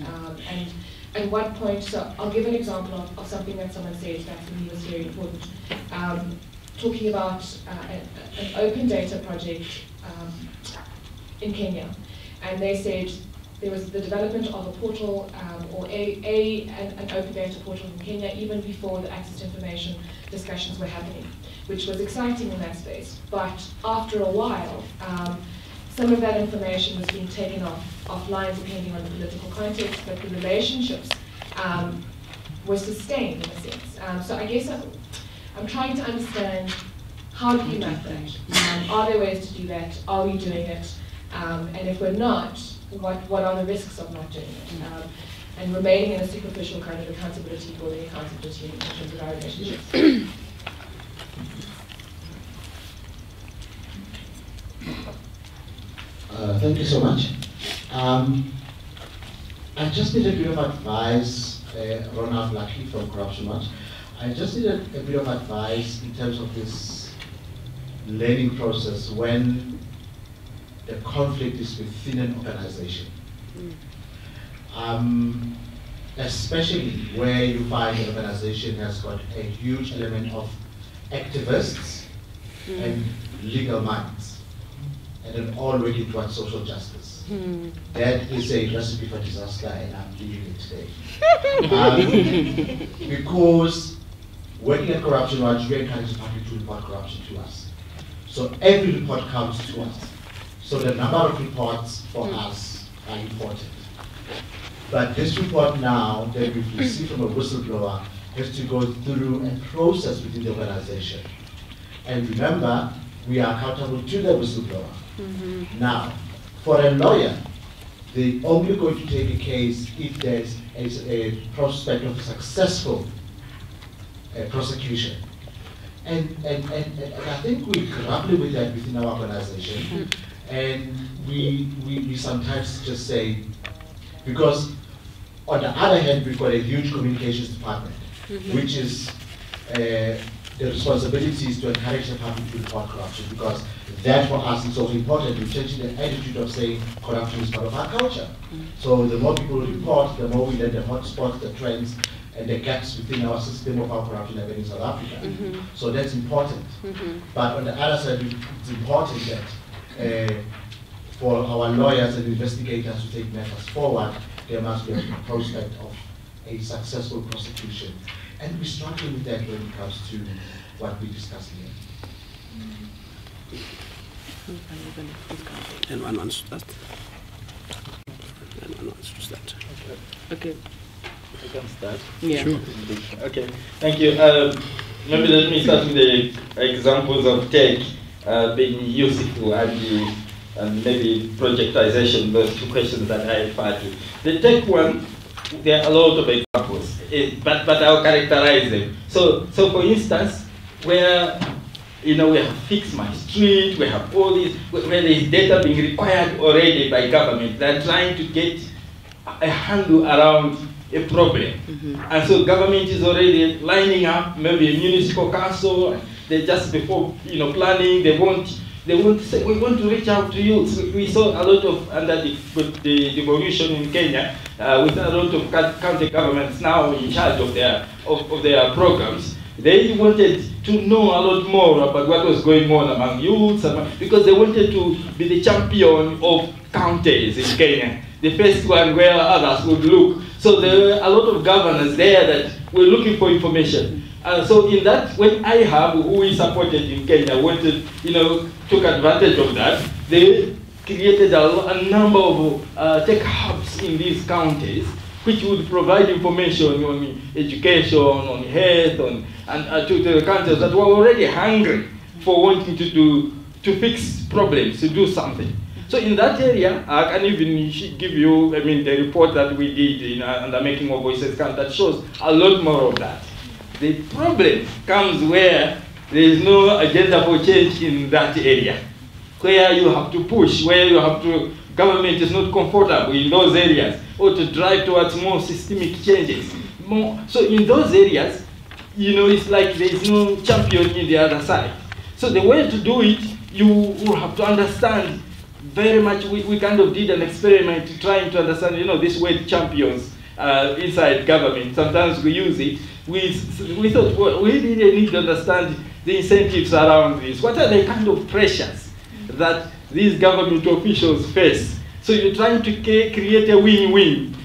and at what point? So I'll give an example of something that someone said that for me was very important. Talking about an open data project in Kenya, and they said there was the development of a portal or an open data portal in Kenya even before the access to information discussions were happening, which was exciting in that space. But after a while, some of that information was being taken offline depending on the political context, but the relationships were sustained in a sense. So I guess I'm trying to understand, how do you map that? Are there ways to do that? Are we doing it? And if we're not, what are the risks of not doing it? And remaining in a superficial kind of accountability, building accountability in terms of our relationships. Thank you so much. I just need a bit of advice, Ronald Lucky from Corruption Watch. I just need a bit of advice in terms of this learning process when the conflict is within an organization. Especially where you find the organization has got a huge element of activists and legal minds, and then all working towards social justice. That is a recipe for disaster, and I'm leaving it today. Because working at Corruption Watch, we encourage the public to report corruption to us. So every report comes to us. So the number of reports for us are important. But this report now that we've received from a whistleblower has to go through a process within the organization. And remember, we are accountable to the whistleblower. Now, for a lawyer, they're only going to take a case if there's a prospect of a successful prosecution. And I think we grapple with that within our organization. And we sometimes just say, because on the other hand, we've got a huge communications department, which is the responsibility is to encourage the public to report corruption, because that for us is so important. We're changing the attitude of saying corruption is part of our culture. So the more people report, the more we learn the hotspots, the trends, and the gaps within our system of our corruption level in South Africa. So that's important. But on the other side, it's important that for our lawyers and investigators to take matters forward, there must be a prospect of a successful prosecution. And we're struggling with that when it comes to what we discussed here. And one wants that. And one wants that. Okay. I can start. Yeah. Sure. Okay. Thank you. Maybe let me start with the examples of tech being useful and maybe projectization, those two questions that I referred to. The tech one, there are a lot of examples, but I'll characterize them. So for instance, where we have Fix My Street, we have all these, where there is data being required already by government. They're trying to get a handle around a problem. And so government is already lining up, maybe a municipal council, they just before planning, they want to say, we want to reach out to you. So we saw a lot of, under the devolution in Kenya, with a lot of county governments now in charge of their programs. They wanted to know a lot more about what was going on among youths, because they wanted to be the champion of counties in Kenya, the first one where others would look. So there were a lot of governors there that were looking for information. So in that, when IHAB, who we supported in Kenya, wanted, took advantage of that, they created a number of tech hubs in these counties, which would provide information on education, on health, and to the countries that were already hungry for wanting to fix problems, to do something. So in that area, I can even give you, the report that we did under Making More Voices Count that shows a lot more of that. The problem comes where there is no agenda for change in that area, where you have to push, where you have to, government is not comfortable in those areas, or to drive towards more systemic changes. So in those areas, it's like there is no champion in the other side. So the way to do it, you will have to understand very much. We kind of did an experiment trying to understand, this word champions inside government. Sometimes we use it. We thought, well, we really need to understand the incentives around this. What are the kind of pressures that these government officials face So you're trying to create a win-win.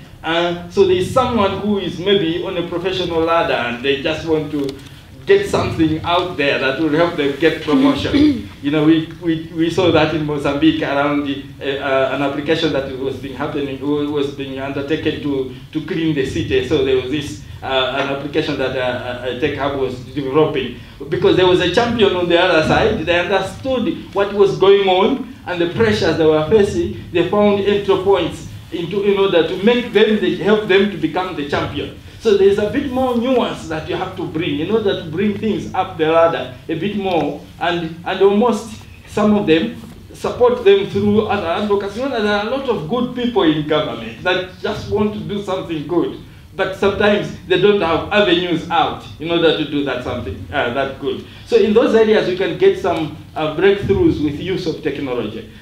So there's someone who is maybe on a professional ladder and they just want to get something out there that will help them get promotion. You know, we saw that in Mozambique around an application that was being undertaken to clean the city. So there was this an application that Tech Hub was developing, because there was a champion on the other side. They understood what was going on and the pressures they were facing. They found entry points in order to make them, help them to become the champion. So there's a bit more nuance that you have to bring in order to bring things up the ladder a bit more, and almost some of them support them through other advocacy. You know, there are a lot of good people in government that just want to do something good, but sometimes they don't have avenues out in order to do that something that good. So in those areas, you can get some breakthroughs with use of technology.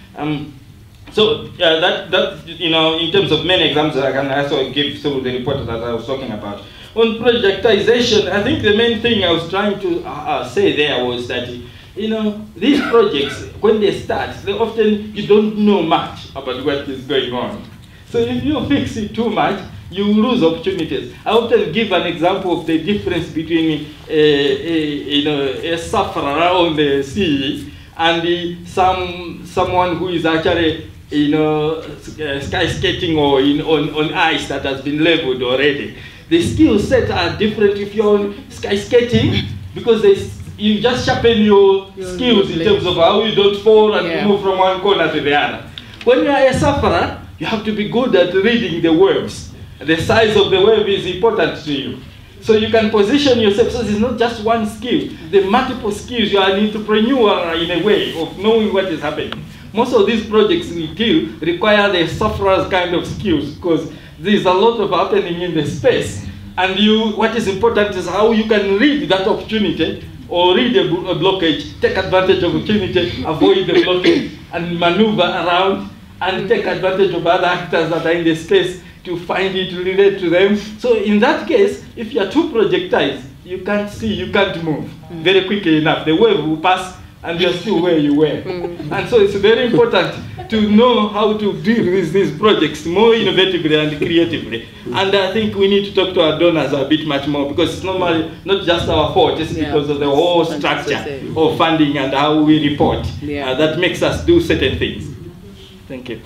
So that you know, in terms of many examples, I can also give through the report that I was talking about. On projectization, I think the main thing I was trying to say there was that, you know, these projects, when they start, they often, you don't know much about what is going on. So if you fix it too much, you lose opportunities. I often give an example of the difference between a surfer around the sea and someone who is actually, you know, sky skating or on ice that has been leveled already. The skill sets are different if you're on sky skating, because you just sharpen your skills in terms of how you don't fall and move from one corner to the other. When you are a surfer, you have to be good at reading the waves. The size of the wave is important to you. So you can position yourself, so it's not just one skill. The multiple skills, you are an entrepreneur in a way of knowing what is happening. Most of these projects we do require the sufferer's kind of skills, because there's a lot of happening in the space. And what is important is how you can read that opportunity, or read a blockage, take advantage of opportunity, avoid the blockage, and maneuver around, and take advantage of other actors that are in the space to find it, relate to them. So in that case, if you are too projectized, you can't see, you can't move very quickly enough. The wave will pass and you're still where you were. And so it's very important to know how to deal with these projects more innovatively and creatively. And I think we need to talk to our donors a bit much more, because it's normally not just our fault, it's because of the whole structure of funding and how we report that makes us do certain things. Thank you.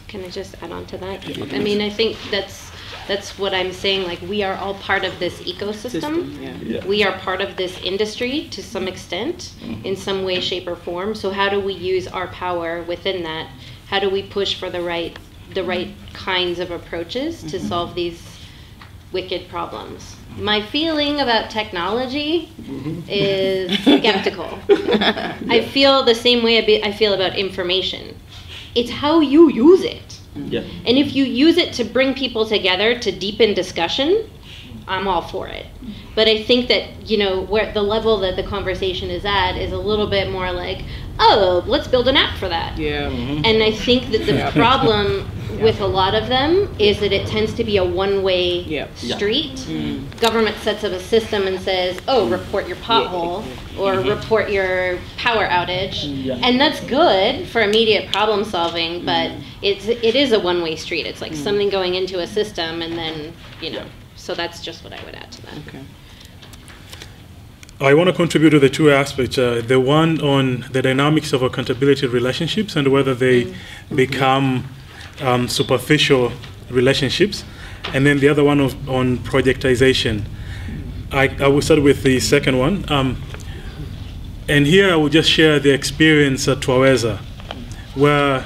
Can I just add on to that? I mean, I think that's what I'm saying. Like, we are all part of this ecosystem. We are part of this industry to some extent, in some way, shape, or form. So how do we use our power within that? How do we push for the right kinds of approaches to solve these wicked problems? My feeling about technology is skeptical. I feel the same way I feel about information. It's how you use it. And if you use it to bring people together to deepen discussion, I'm all for it. But I think that, you know, where the level that the conversation is at is a little bit more like, oh, let's build an app for that. And I think that the problem with a lot of them is that it tends to be a one-way street. Government sets up a system and says, oh, report your pothole or report your power outage. And that's good for immediate problem solving, but it is a one-way street. It's like something going into a system, and then, you know, so that's just what I would add to that. I want to contribute to the two aspects. The one on the dynamics of accountability relationships and whether they become superficial relationships, and then the other one on projectization. I will start with the second one. And here I will just share the experience at Twaweza, where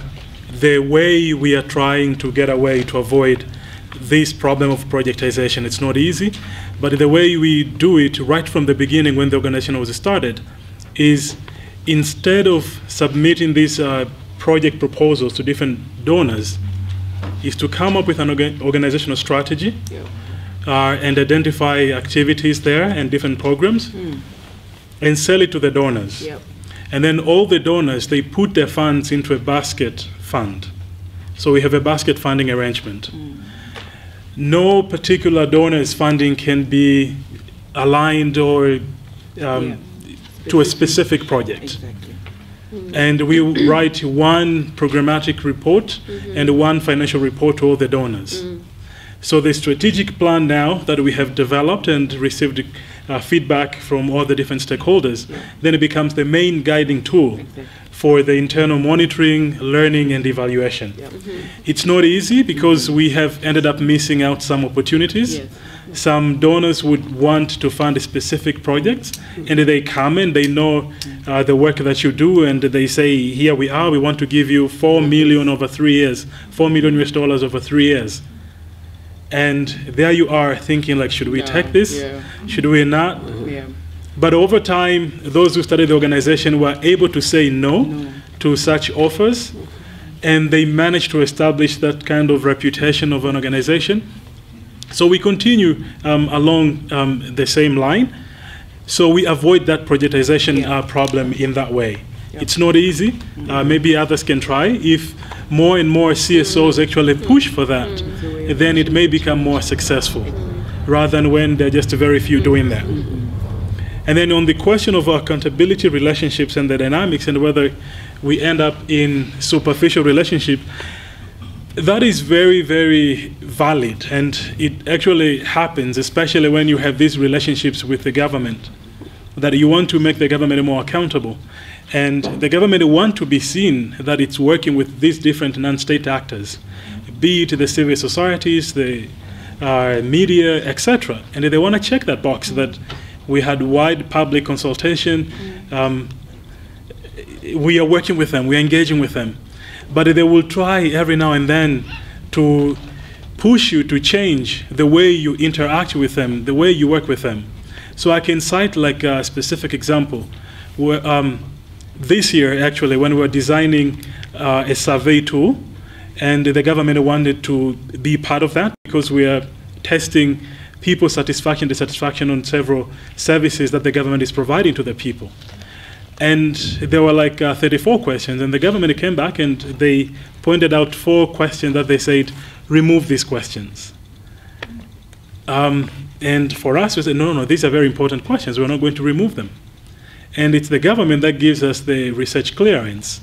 the way we are trying to get away to avoid this problem of projectization, it's not easy, but the way we do it right from the beginning when the organization was started is, instead of submitting these project proposals to different donors, is to come up with an organizational strategy and identify activities there and different programs and sell it to the donors. And then all the donors, they put their funds into a basket fund. So we have a basket funding arrangement. No particular donor's funding can be aligned or to a specific project. And we write one programmatic report and one financial report to all the donors. So the strategic plan now that we have developed and received feedback from all the different stakeholders, then it becomes the main guiding tool for the internal monitoring, learning, and evaluation. It's not easy because we have ended up missing out some opportunities. Some donors would want to fund specific projects, and they come and they know the work that you do, and they say, here we are, we want to give you $4 million over 3 years, $4 million US over 3 years. And there you are thinking, like, should we take this? Should we not? But over time, those who started the organization were able to say no to such offers, and they managed to establish that kind of reputation of an organization. So we continue along the same line. So we avoid that projectization problem in that way. It's not easy. Maybe others can try. If more and more CSOs actually push for that, then it may become more successful, rather than when there are just very few doing that. And then on the question of accountability relationships and the dynamics and whether we end up in superficial relationship, that is very, very valid, and it actually happens, especially when you have these relationships with the government, that you want to make the government more accountable. And the government want to be seen that it's working with these different non-state actors, be it the civil societies, the media, etc. And they want to check that box that we had wide public consultation, we are working with them, we are engaging with them. But they will try every now and then to push you to change the way you interact with them, the way you work with them. So I can cite like a specific example. Where, this year, actually, when we were designing a survey tool, and the government wanted to be part of that because we are testing people's satisfaction, dissatisfaction on several services that the government is providing to the people. And there were like 34 questions, and the government came back and they pointed out 4 questions that they said, remove these questions. And for us, we said, no, these are very important questions. We're not going to remove them. And it's the government that gives us the research clearance.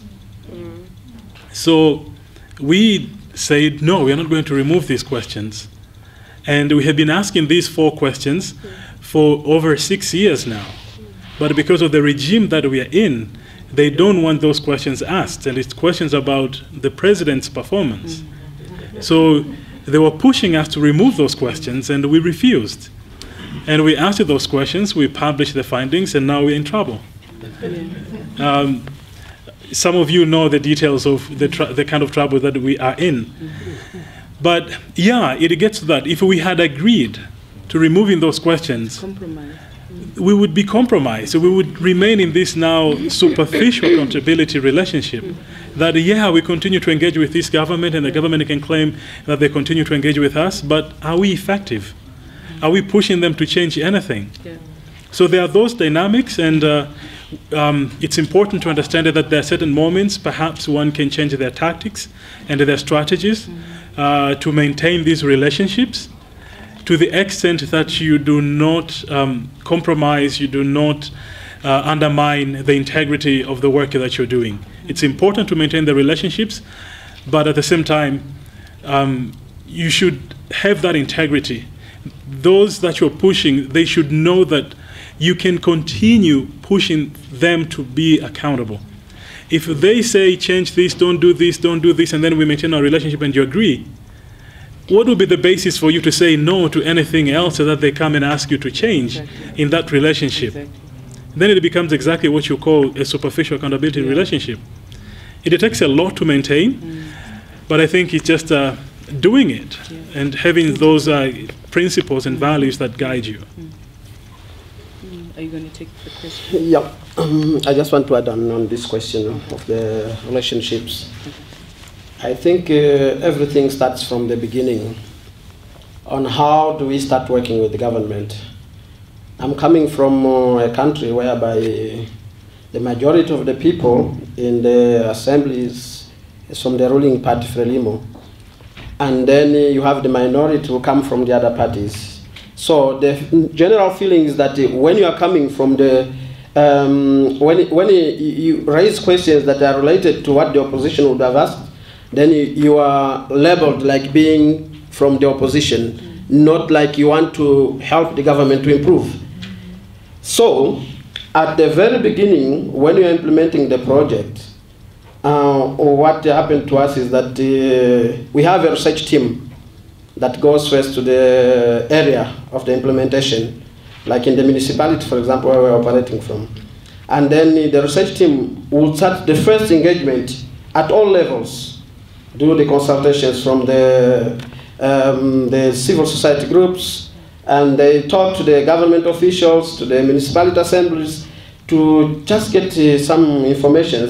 So we said, no, we are not going to remove these questions. And we have been asking these 4 questions for over 6 years now. But because of the regime that we are in, they don't want those questions asked. And it's questions about the president's performance. So they were pushing us to remove those questions, and we refused. And we answered those questions, we published the findings, and now we're in trouble. Some of you know the details of the kind of trouble that we are in. But yeah, it gets to that. If we had agreed to removing those questions, we would be compromised. So we would remain in this now superficial accountability relationship that, yeah, we continue to engage with this government, and the government can claim that they continue to engage with us, but are we effective? Are we pushing them to change anything? So there are those dynamics, and it's important to understand that there are certain moments, perhaps one can change their tactics and their strategies to maintain these relationships, to the extent that you do not compromise, you do not undermine the integrity of the work that you're doing. It's important to maintain the relationships, but at the same time, you should have that integrity. Those that you're pushing, they should know that you can continue pushing them to be accountable. If they say, change this, don't do this, and then we maintain our relationship and you agree, what would be the basis for you to say no to anything else so that they come and ask you to change in that relationship? Then it becomes exactly what you call a superficial accountability relationship. It takes a lot to maintain, but I think it's just doing it and having those principles and values that guide you. Are you going to take the question? Yeah, I just want to add on this question of the relationships. I think everything starts from the beginning on how do we start working with the government. I'm coming from a country whereby the majority of the people in the assemblies is from the ruling party, Frelimo. And then you have the minority who come from the other parties. So the general feeling is that when you are coming from the when you raise questions that are related to what the opposition would have asked, then you are labeled like being from the opposition, not like you want to help the government to improve. So, at the very beginning, when you're implementing the project, what happened to us is that we have a research team that goes first to the area of the implementation, like in the municipality, for example, where we're operating from. And then the research team will start the first engagement at all levels, do the consultations from the civil society groups, and they talk to the government officials, to the municipality assemblies, to just get some information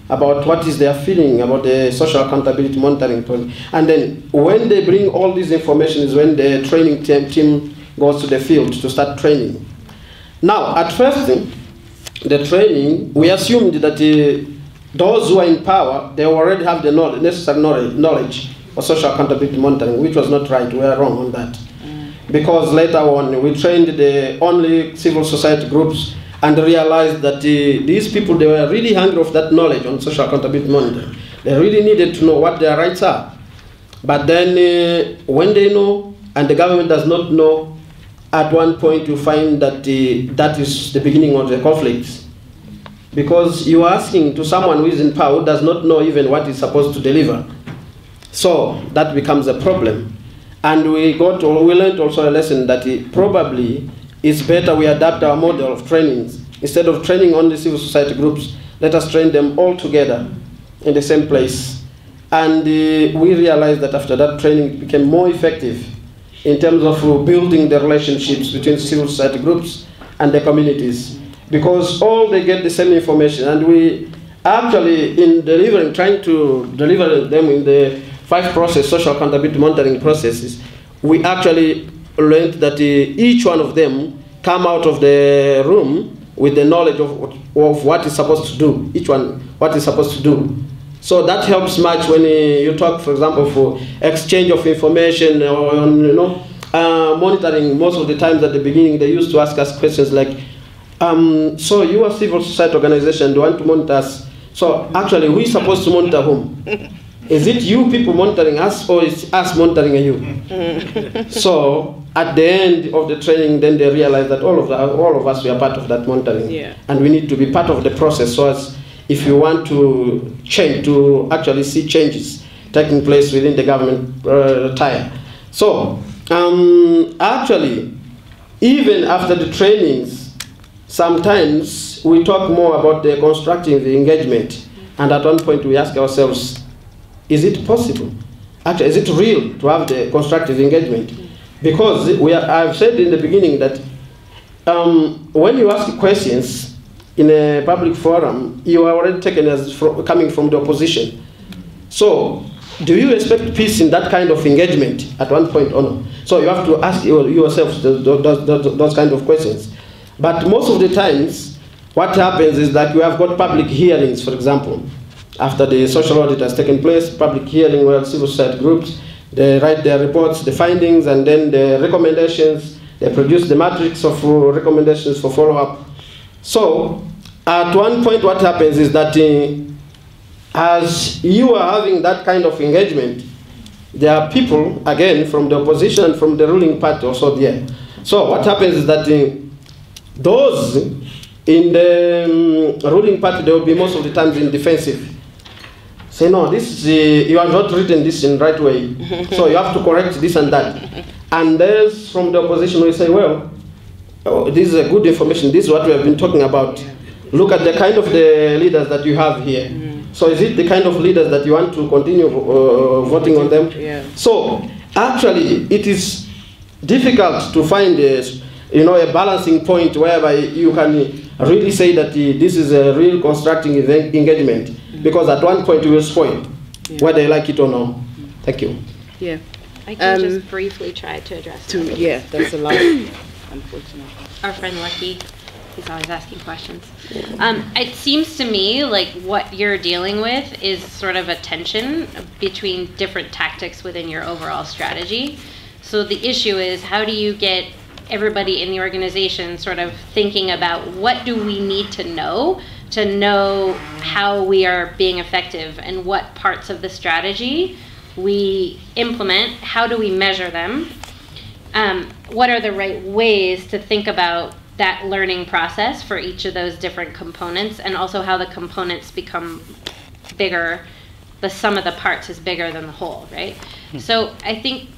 about what is their feeling about the social accountability monitoring project. And then when they bring all this information is when the training team goes to the field to start training. Now, at first, the training, we assumed that those who are in power, they already have the necessary knowledge of social accountability monitoring, which was not right. We are wrong on that. Because later on, we trained the only civil society groups and realized that these people, they were really hungry of that knowledge on social accountability monitoring. They really needed to know what their rights are. But then when they know, and the government does not know, at one point you find that that is the beginning of the conflicts. Because you are asking to someone who is in power who does not know even what he's supposed to deliver. So that becomes a problem. And we learned also a lesson that probably it's better we adapt our model of trainings. Instead of training only civil society groups, let us train them all together in the same place. And we realized that after that training it became more effective in terms of building the relationships between civil society groups and the communities. Because all they get the same information, and we actually, in trying to deliver them in the 5 social accountability monitoring processes, we actually learned that each one of them come out of the room with the knowledge of what is supposed to do, each one what is supposed to do. So that helps much when you talk, for example, for exchange of information or monitoring. Most of the times at the beginning, they used to ask us questions like, so you are a civil society organization, do you want to monitor us? So actually, who is supposed to monitor whom? Is it you people monitoring us, or is us monitoring you? So at the end of the training, then they realize that all of us, we are part of that monitoring. And we need to be part of the process. So as if you want to change, to actually see changes taking place within the government tier. So actually, even after the trainings, sometimes we talk more about the constructing the engagement. And at one point we ask ourselves, is it possible? Actually, is it real to have the constructive engagement? Because I've said in the beginning that when you ask questions in a public forum, you are already taken as coming from the opposition. So, do you expect peace in that kind of engagement at one point or no? So you have to ask yourself those kind of questions. But most of the times, what happens is that you have got public hearings, for example. After the social audit has taken place, public hearing where civil society groups, they write their reports, the findings, and then the recommendations. They produce the matrix of recommendations for follow-up. So, at one point what happens is that as you are having that kind of engagement, there are people, again, from the opposition and from the ruling party also there. So what happens is that those in the ruling party, they will be most of the times in defensive. Say, no, this you have not written this in the right way, so you have to correct this and that. And there's from the opposition we say, well, this is a good information, this is what we have been talking about. Look at the kind of the leaders that you have here. So is it the kind of leaders that you want to continue voting on them? So actually, it is difficult to find a balancing point whereby you can really say that this is a real constructing engagement. Because at one point you will spoil, whether you like it or not. Thank you. Yeah. I can just briefly try to address that. Yeah, that's a lot, unfortunately. Our friend Lucky, he's always asking questions. It seems to me like what you're dealing with is sort of a tension between different tactics within your overall strategy. So the issue is, how do you get everybody in the organization sort of thinking about what do we need to know how we are being effective and what parts of the strategy we implement, how do we measure them, what are the right ways to think about that learning process for each of those different components, and also how the components become bigger, the sum of the parts is bigger than the whole, right? So I think,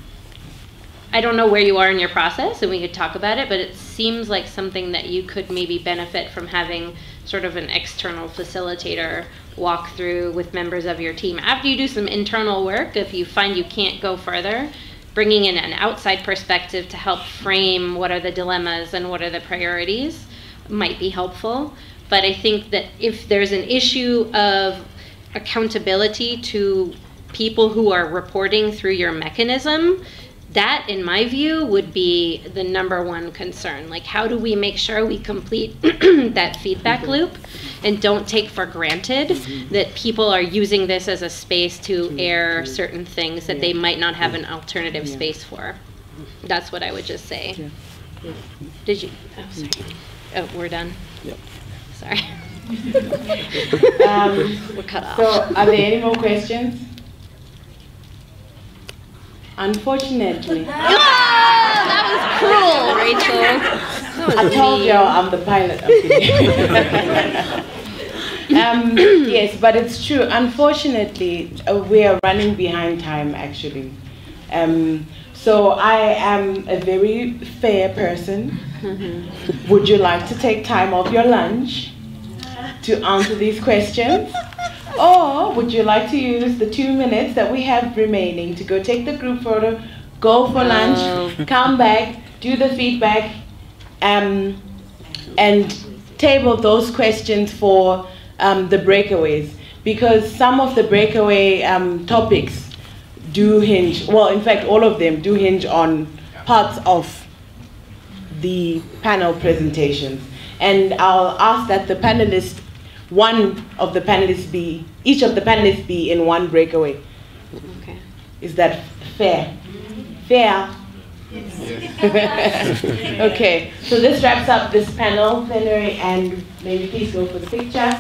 I don't know where you are in your process, and we could talk about it, but it seems like something that you could maybe benefit from having sort of an external facilitator walk through with members of your team. After you do some internal work, if you find you can't go further, bringing in an outside perspective to help frame what are the dilemmas and what are the priorities might be helpful. But I think that if there's an issue of accountability to people who are reporting through your mechanism, that, in my view, would be the #1 concern. Like, how do we make sure we complete that feedback loop and don't take for granted that people are using this as a space to air certain things that they might not have an alternative space for? That's what I would just say. Did you? Oh, sorry. Oh, we're done? Yep. Sorry. We're cut off. So, are there any more questions? Unfortunately. Oh, that was cruel, Rachel. I told y'all I'm the pilot. Yes, but it's true. Unfortunately, we are running behind time, actually. So I am a very fair person. Would you like to take time off your lunch to answer these questions? Or would you like to use the 2 minutes that we have remaining to go take the group photo, go for lunch, come back, do the feedback, and table those questions for the breakaways? Because some of the breakaway topics do hinge, well, in fact, all of them do hinge on parts of the panel presentations. And I'll ask that the panelists, each of the panelists be in one breakaway. Okay. Is that fair? Fair? Yes. Okay, so this wraps up this panel plenary, and maybe please go for the picture.